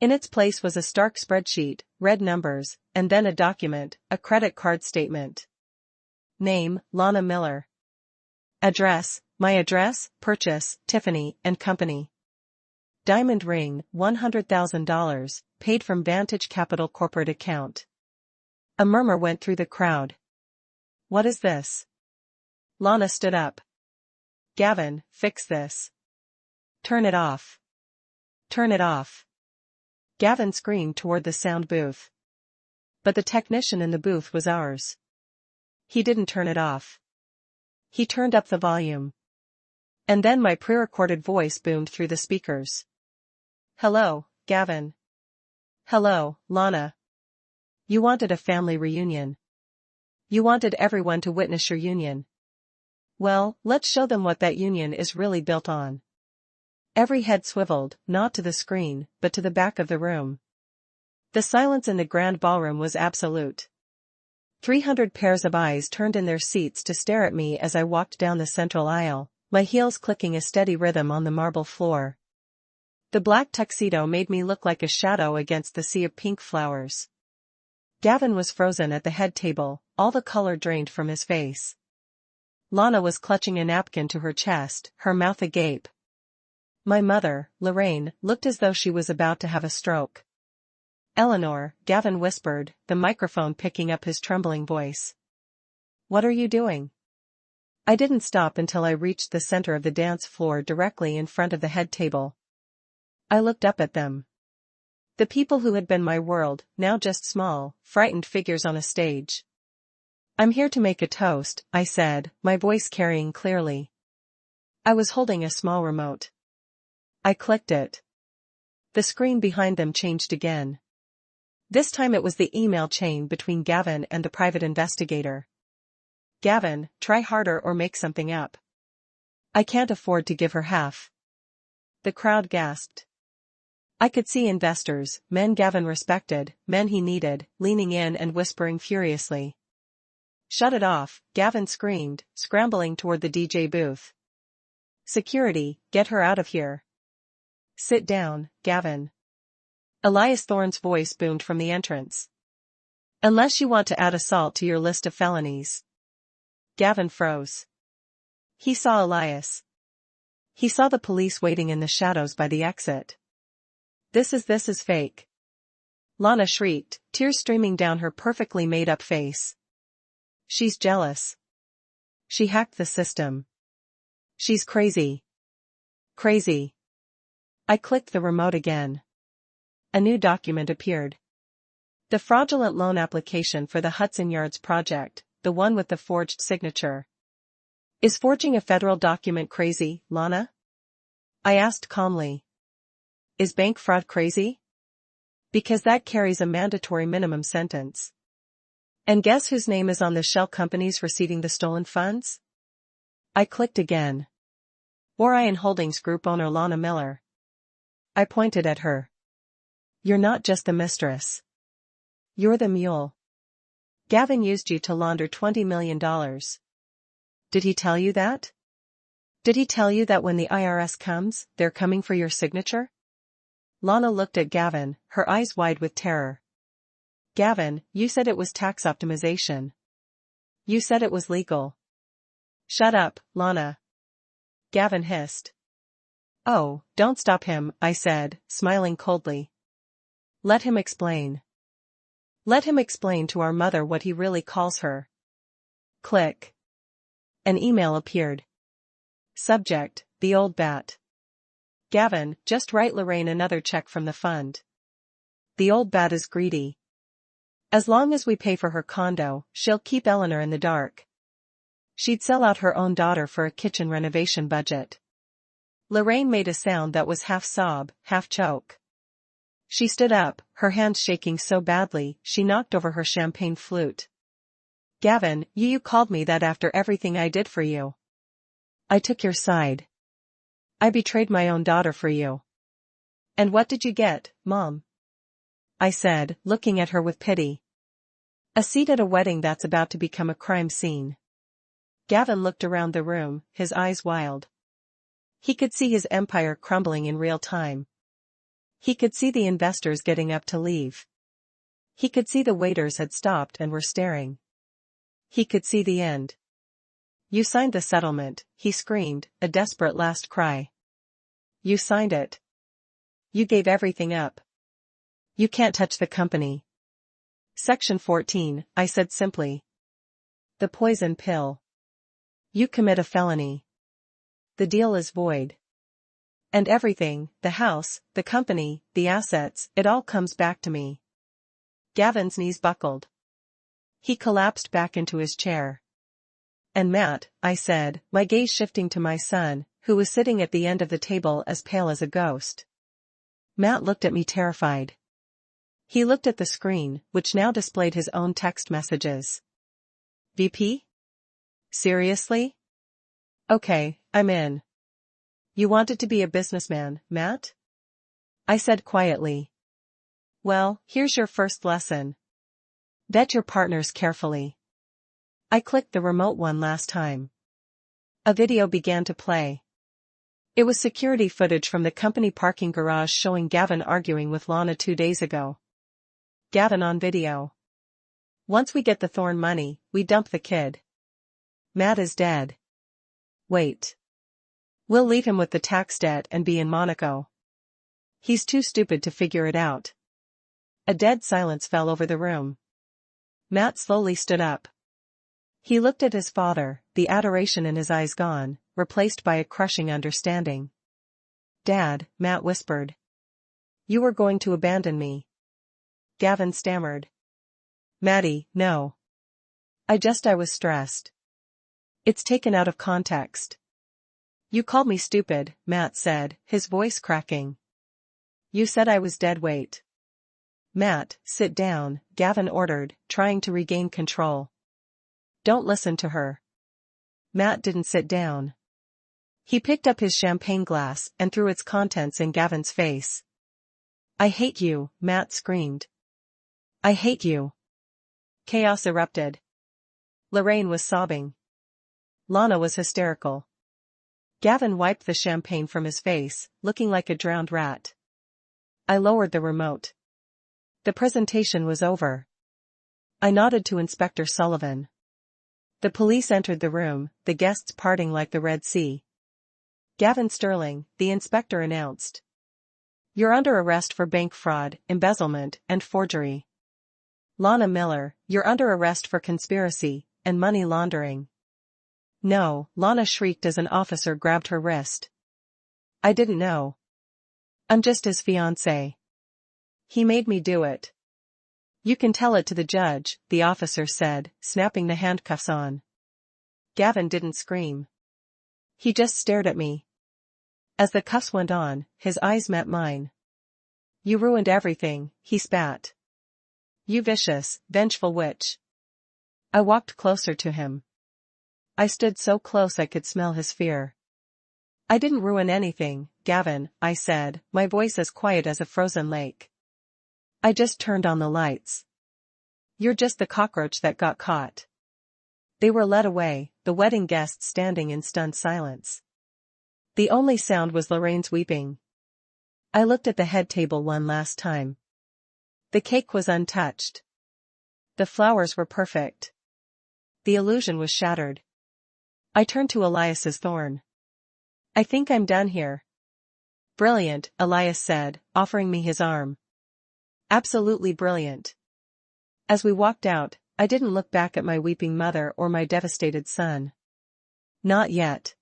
In its place was a stark spreadsheet, red numbers, and then a document, a credit card statement. Name, Lana Miller. Address, my address, purchase, Tiffany and Company. Diamond ring, $100,000, paid from Vantage Capital corporate account. A murmur went through the crowd. What is this? Lana stood up. Gavin, fix this. Turn it off. Turn it off. Gavin screamed toward the sound booth. But the technician in the booth was ours. He didn't turn it off. He turned up the volume. And then my pre-recorded voice boomed through the speakers. Hello, Gavin. Hello, Lana. You wanted a family reunion. You wanted everyone to witness your union. Well, let's show them what that union is really built on. Every head swiveled, not to the screen, but to the back of the room. The silence in the grand ballroom was absolute. 300 pairs of eyes turned in their seats to stare at me as I walked down the central aisle, my heels clicking a steady rhythm on the marble floor. The black tuxedo made me look like a shadow against the sea of pink flowers. Gavin was frozen at the head table, all the color drained from his face. Lana was clutching a napkin to her chest, her mouth agape. My mother, Lorraine, looked as though she was about to have a stroke. Eleanor, Gavin whispered, the microphone picking up his trembling voice. What are you doing? I didn't stop until I reached the center of the dance floor directly in front of the head table. I looked up at them. The people who had been my world, now just small, frightened figures on a stage. I'm here to make a toast, I said, my voice carrying clearly. I was holding a small remote. I clicked it. The screen behind them changed again. This time it was the email chain between Gavin and the private investigator. Gavin, try harder or make something up. I can't afford to give her half. The crowd gasped. I could see investors, men Gavin respected, men he needed, leaning in and whispering furiously. Shut it off, Gavin screamed, scrambling toward the DJ booth. Security, get her out of here. Sit down, Gavin. Elias Thorne's voice boomed from the entrance. Unless you want to add assault to your list of felonies. Gavin froze. He saw Elias. He saw the police waiting in the shadows by the exit. This is fake. Lana shrieked, tears streaming down her perfectly made-up face. She's jealous. She hacked the system. She's crazy. Crazy. I clicked the remote again. A new document appeared. The fraudulent loan application for the Hudson Yards project, the one with the forged signature. Is forging a federal document crazy, Lana? I asked calmly. Is bank fraud crazy? Because that carries a mandatory minimum sentence. And guess whose name is on the shell companies receiving the stolen funds? I clicked again. Orion Holdings Group owner Lana Miller. I pointed at her. You're not just the mistress. You're the mule. Gavin used you to launder $20 million. Did he tell you that? Did he tell you that when the IRS comes, they're coming for your signature? Lana looked at Gavin, her eyes wide with terror. Gavin, you said it was tax optimization. You said it was legal. Shut up, Lana. Gavin hissed. Oh, don't stop him, I said, smiling coldly. Let him explain. Let him explain to our mother what he really calls her. Click. An email appeared. Subject, the old bat. Gavin, just write Lorraine another check from the fund. The old bat is greedy. As long as we pay for her condo, she'll keep Eleanor in the dark. She'd sell out her own daughter for a kitchen renovation budget. Lorraine made a sound that was half sob, half choke. She stood up, her hands shaking so badly, she knocked over her champagne flute. Gavin, you called me that after everything I did for you. I took your side. I betrayed my own daughter for you. And what did you get, Mom? I said, looking at her with pity. A seat at a wedding that's about to become a crime scene. Gavin looked around the room, his eyes wild. He could see his empire crumbling in real time. He could see the investors getting up to leave. He could see the waiters had stopped and were staring. He could see the end. You signed the settlement, he screamed, a desperate last cry. You signed it. You gave everything up. You can't touch the company. Section 14, I said simply. The poison pill. You commit a felony. The deal is void. And everything, the house, the company, the assets, it all comes back to me. Gavin's knees buckled. He collapsed back into his chair. And Matt, I said, my gaze shifting to my son, who was sitting at the end of the table as pale as a ghost. Matt looked at me terrified. He looked at the screen, which now displayed his own text messages. VP? Seriously? Okay, I'm in. You wanted to be a businessman, Matt? I said quietly. Well, here's your first lesson. Vet your partners carefully. I clicked the remote one last time. A video began to play. It was security footage from the company parking garage showing Gavin arguing with Lana 2 days ago. Gavin on video. Once we get the Thorne money, we dump the kid. Matt is dead. Wait. We'll leave him with the tax debt and be in Monaco. He's too stupid to figure it out. A dead silence fell over the room. Matt slowly stood up. He looked at his father, the adoration in his eyes gone, replaced by a crushing understanding. "Dad," Matt whispered. "You were going to abandon me." Gavin stammered. "Maddie, no. I was stressed." "It's taken out of context." "You called me stupid," Matt said, his voice cracking. "You said I was dead weight." "Matt, sit down," Gavin ordered, trying to regain control. "Don't listen to her." Matt didn't sit down. He picked up his champagne glass and threw its contents in Gavin's face. "I hate you," Matt screamed. "I hate you." Chaos erupted. Lorraine was sobbing. Lana was hysterical. Gavin wiped the champagne from his face, looking like a drowned rat. I lowered the remote. The presentation was over. I nodded to Inspector Sullivan. The police entered the room, the guests parting like the Red Sea. "Gavin Sterling," the inspector announced. "You're under arrest for bank fraud, embezzlement, and forgery." "Lana Miller, you're under arrest for conspiracy and money laundering." "No," Lana shrieked as an officer grabbed her wrist. "I didn't know. I'm just his fiancée. He made me do it." "You can tell it to the judge," the officer said, snapping the handcuffs on. Gavin didn't scream. He just stared at me. As the cuffs went on, his eyes met mine. "You ruined everything," he spat. "You vicious, vengeful witch." I walked closer to him. I stood so close I could smell his fear. "I didn't ruin anything, Gavin," I said, my voice as quiet as a frozen lake. "I just turned on the lights. You're just the cockroach that got caught." They were led away, the wedding guests standing in stunned silence. The only sound was Lorraine's weeping. I looked at the head table one last time. The cake was untouched. The flowers were perfect. The illusion was shattered. I turned to Elias's thorn. "I think I'm done here." "Brilliant," Elias said, offering me his arm. "Absolutely brilliant." As we walked out, I didn't look back at my weeping mother or my devastated son. Not yet.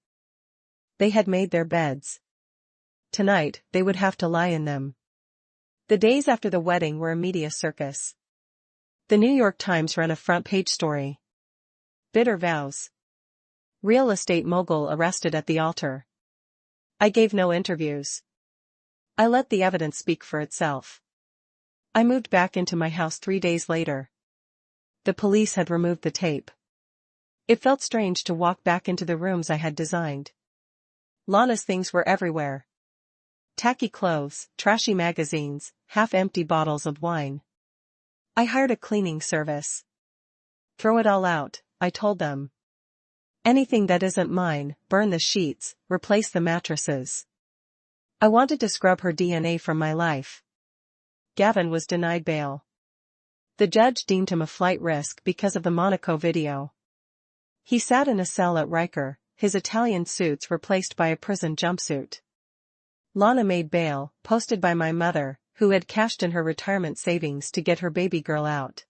They had made their beds. Tonight, they would have to lie in them. The days after the wedding were a media circus. The New York Times ran a front-page story. "Bitter vows. Real estate mogul arrested at the altar." I gave no interviews. I let the evidence speak for itself. I moved back into my house 3 days later. The police had removed the tape. It felt strange to walk back into the rooms I had designed. Lana's things were everywhere. Tacky clothes, trashy magazines, half-empty bottles of wine. I hired a cleaning service. "Throw it all out," I told them. "Anything that isn't mine, burn the sheets, replace the mattresses." I wanted to scrub her DNA from my life. Gavin was denied bail. The judge deemed him a flight risk because of the Monaco video. He sat in a cell at Riker, his Italian suits replaced by a prison jumpsuit. Lana made bail, posted by my mother, who had cashed in her retirement savings to get her baby girl out.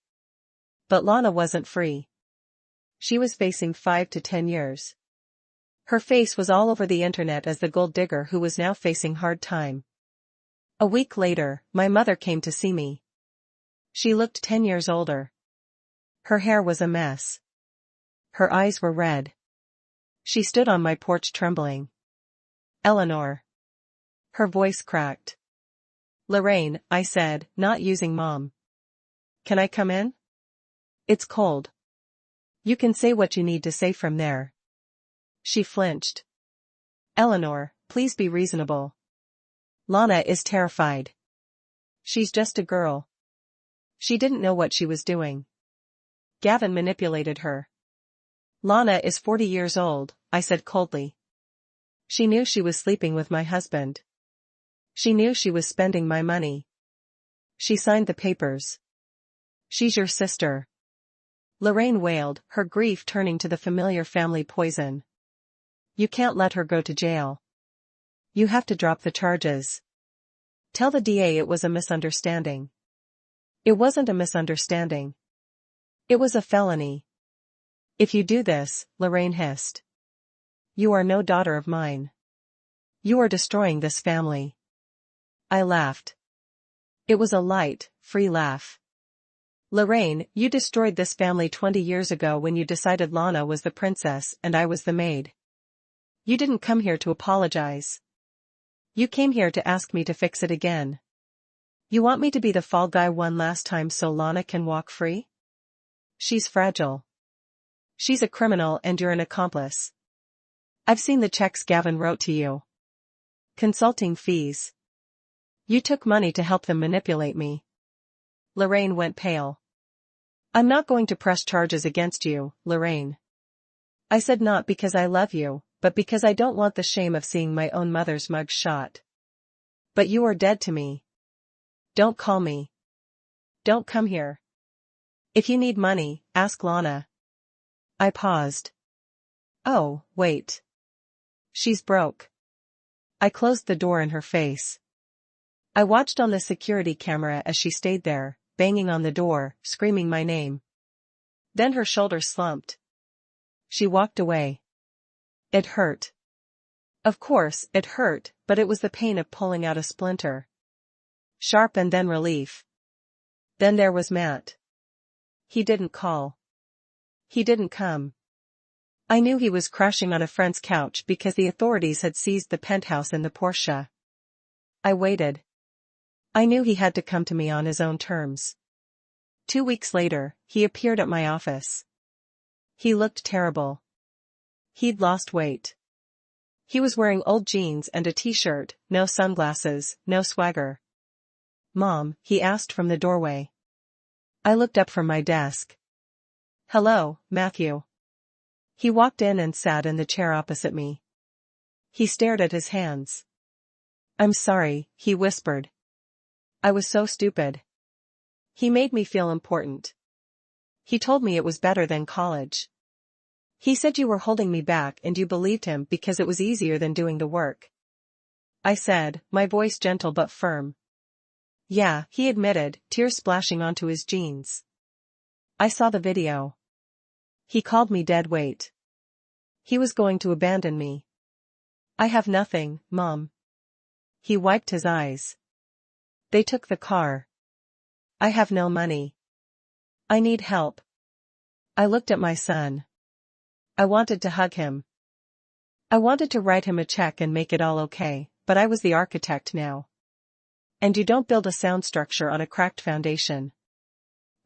But Lana wasn't free. She was facing 5 to 10 years. Her face was all over the internet as the gold digger who was now facing hard time. A week later, my mother came to see me. She looked 10 years older. Her hair was a mess. Her eyes were red. She stood on my porch trembling. "Eleanor." Her voice cracked. "Lorraine," I said, not using mom. "Can I come in? It's cold. You can say what you need to say from there." She flinched. "Eleanor, please be reasonable. Lana is terrified. She's just a girl. She didn't know what she was doing. Gavin manipulated her." "Lana is 40 years old," I said coldly. "She knew she was sleeping with my husband. She knew she was spending my money. She signed the papers. She's your sister." Lorraine wailed, her grief turning to the familiar family poison. "You can't let her go to jail. You have to drop the charges. Tell the DA it was a misunderstanding." It wasn't a misunderstanding. It was a felony. If you do this, Lorraine hissed. You are no daughter of mine. You are destroying this family. I laughed. It was a light, free laugh. Lorraine, you destroyed this family 20 years ago when you decided Lana was the princess and I was the maid. You didn't come here to apologize. You came here to ask me to fix it again. You want me to be the fall guy one last time so Lana can walk free? She's fragile. She's a criminal and you're an accomplice. I've seen the checks Gavin wrote to you. Consulting fees. You took money to help them manipulate me. Lorraine went pale. I'm not going to press charges against you, Lorraine. I said not because I love you, but because I don't want the shame of seeing my own mother's mug shot. But you are dead to me. Don't call me. Don't come here. If you need money, ask Lana. I paused. Oh, wait. She's broke. I closed the door in her face. I watched on the security camera as she stayed there, banging on the door, screaming my name. Then her shoulders slumped. She walked away. It hurt. Of course, it hurt, but it was the pain of pulling out a splinter. Sharp and then relief. Then there was Matt. He didn't call. He didn't come. I knew he was crashing on a friend's couch because the authorities had seized the penthouse in the Porsche. I waited. I knew he had to come to me on his own terms. 2 weeks later, he appeared at my office. He looked terrible. He'd lost weight. He was wearing old jeans and a t-shirt, no sunglasses, no swagger. Mom, he asked from the doorway. I looked up from my desk. Hello, Matthew. He walked in and sat in the chair opposite me. He stared at his hands. I'm sorry, he whispered. I was so stupid. He made me feel important. He told me it was better than college. He said you were holding me back and you believed him because it was easier than doing the work. I said, my voice gentle but firm. Yeah, he admitted, tears splashing onto his jeans. I saw the video. He called me dead weight. He was going to abandon me. I have nothing, Mom. He wiped his eyes. They took the car. I have no money. I need help. I looked at my son. I wanted to hug him. I wanted to write him a check and make it all okay, but I was the architect now. And you don't build a sound structure on a cracked foundation.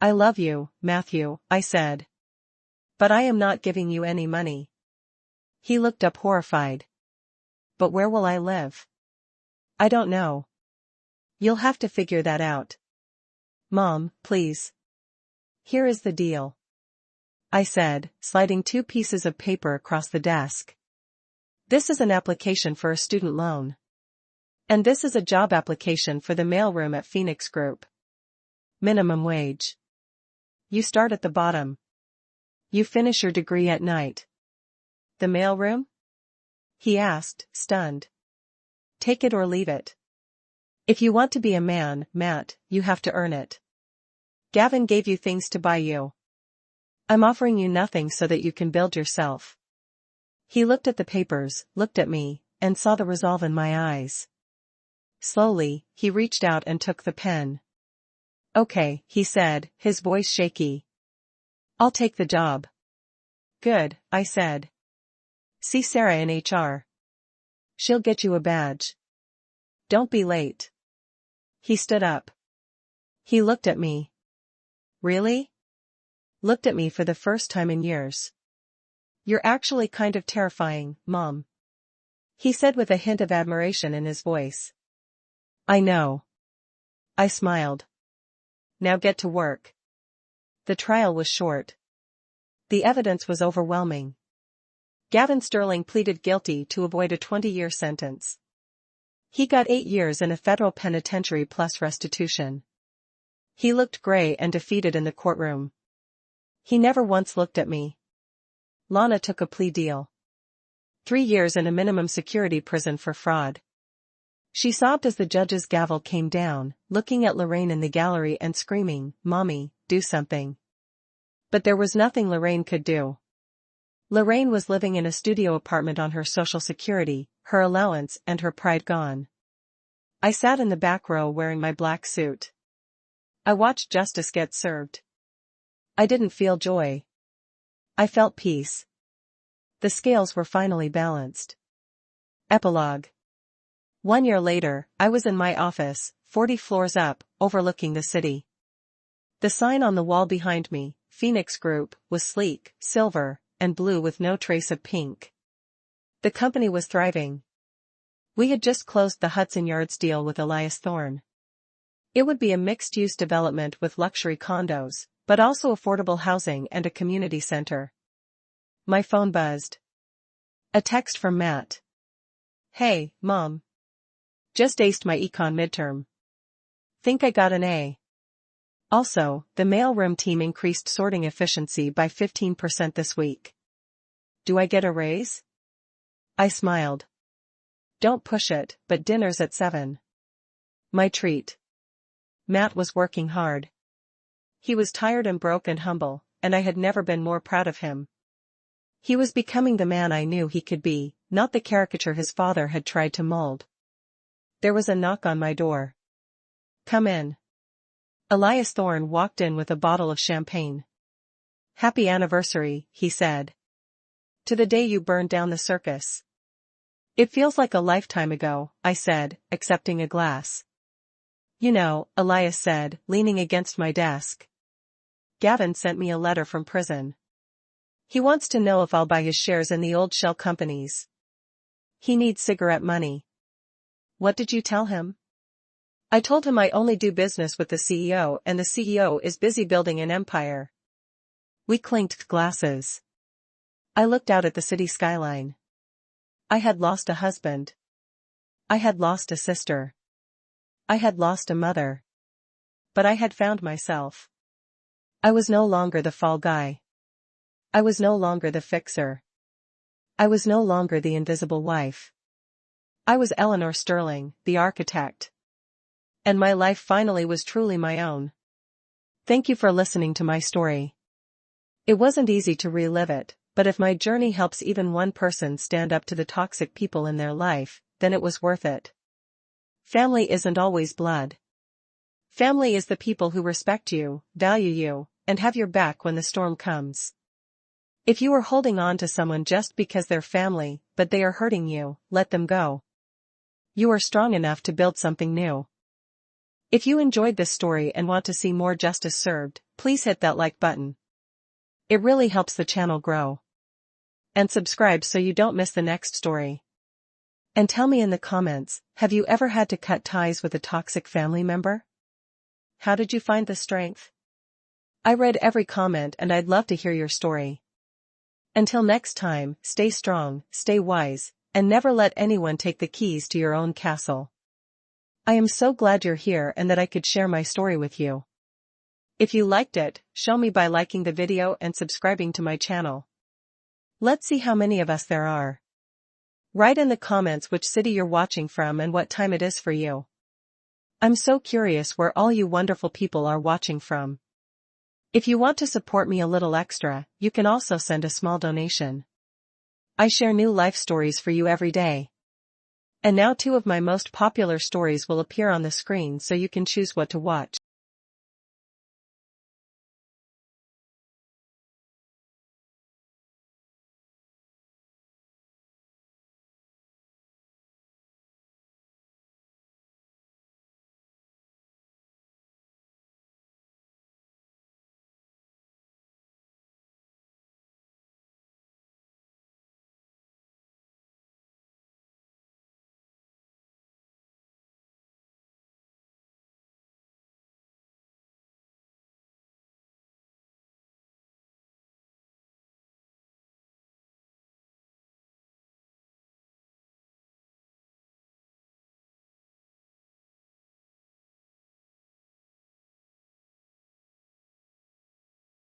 I love you, Matthew, I said. But I am not giving you any money. He looked up horrified. But where will I live? I don't know. You'll have to figure that out. Mom, please. Here is the deal. I said, sliding 2 pieces of paper across the desk. This is an application for a student loan. And this is a job application for the mailroom at Phoenix Group. Minimum wage. You start at the bottom. You finish your degree at night. The mailroom? He asked, stunned. Take it or leave it. If you want to be a man, Matt, you have to earn it. Gavin gave you things to buy you. I'm offering you nothing so that you can build yourself. He looked at the papers, looked at me, and saw the resolve in my eyes. Slowly, he reached out and took the pen. Okay, he said, his voice shaky. I'll take the job. Good, I said. See Sarah in HR. She'll get you a badge. Don't be late. He stood up. He looked at me. Really? Looked at me for the first time in years. You're actually kind of terrifying, Mom. He said with a hint of admiration in his voice. I know. I smiled. Now get to work. The trial was short. The evidence was overwhelming. Gavin Sterling pleaded guilty to avoid a 20-year sentence. He got 8 years in a federal penitentiary plus restitution. He looked gray and defeated in the courtroom. He never once looked at me. Lana took a plea deal. 3 years in a minimum security prison for fraud. She sobbed as the judge's gavel came down, looking at Lorraine in the gallery and screaming, "Mommy, do something." But there was nothing Lorraine could do. Lorraine was living in a studio apartment on her social security, her allowance and her pride gone. I sat in the back row wearing my black suit. I watched justice get served. I didn't feel joy. I felt peace. The scales were finally balanced. Epilogue. 1 year later, I was in my office, 40 floors up, overlooking the city. The sign on the wall behind me, Phoenix Group, was sleek, silver, and blue with no trace of pink. The company was thriving. We had just closed the Hudson Yards deal with Elias Thorne. It would be a mixed-use development with luxury condos, but also affordable housing and a community center. My phone buzzed. A text from Matt. "Hey, Mom. Just aced my econ midterm. Think I got an A. Also, the mailroom team increased sorting efficiency by 15% this week. Do I get a raise?" I smiled. "Don't push it, but dinner's at 7. My treat." Matt was working hard. He was tired and broke and humble, and I had never been more proud of him. He was becoming the man I knew he could be, not the caricature his father had tried to mold. There was a knock on my door. "Come in." Elias Thorne walked in with a bottle of champagne. "Happy anniversary," he said. "To the day you burned down the circus." "It feels like a lifetime ago," I said, accepting a glass. "You know," Elias said, leaning against my desk. "Gavin sent me a letter from prison. He wants to know if I'll buy his shares in the old shell companies. He needs cigarette money." "What did you tell him?" "I told him I only do business with the CEO and the CEO is busy building an empire." We clinked glasses. I looked out at the city skyline. I had lost a husband. I had lost a sister. I had lost a mother. But I had found myself. I was no longer the fall guy. I was no longer the fixer. I was no longer the invisible wife. I was Eleanor Sterling, the architect. And my life finally was truly my own. Thank you for listening to my story. It wasn't easy to relive it, but if my journey helps even one person stand up to the toxic people in their life, then it was worth it. Family isn't always blood. Family is the people who respect you, value you, and have your back when the storm comes. If you are holding on to someone just because they're family, but they are hurting you, let them go. You are strong enough to build something new. If you enjoyed this story and want to see more justice served, please hit that like button. It really helps the channel grow. And subscribe so you don't miss the next story. And tell me in the comments, have you ever had to cut ties with a toxic family member? How did you find the strength? I read every comment and I'd love to hear your story. Until next time, stay strong, stay wise, and never let anyone take the keys to your own castle. I am so glad you're here and that I could share my story with you. If you liked it, show me by liking the video and subscribing to my channel. Let's see how many of us there are. Write in the comments which city you're watching from and what time it is for you. I'm so curious where all you wonderful people are watching from. If you want to support me a little extra, you can also send a small donation. I share new life stories for you every day. And now 2 of my most popular stories will appear on the screen so you can choose what to watch.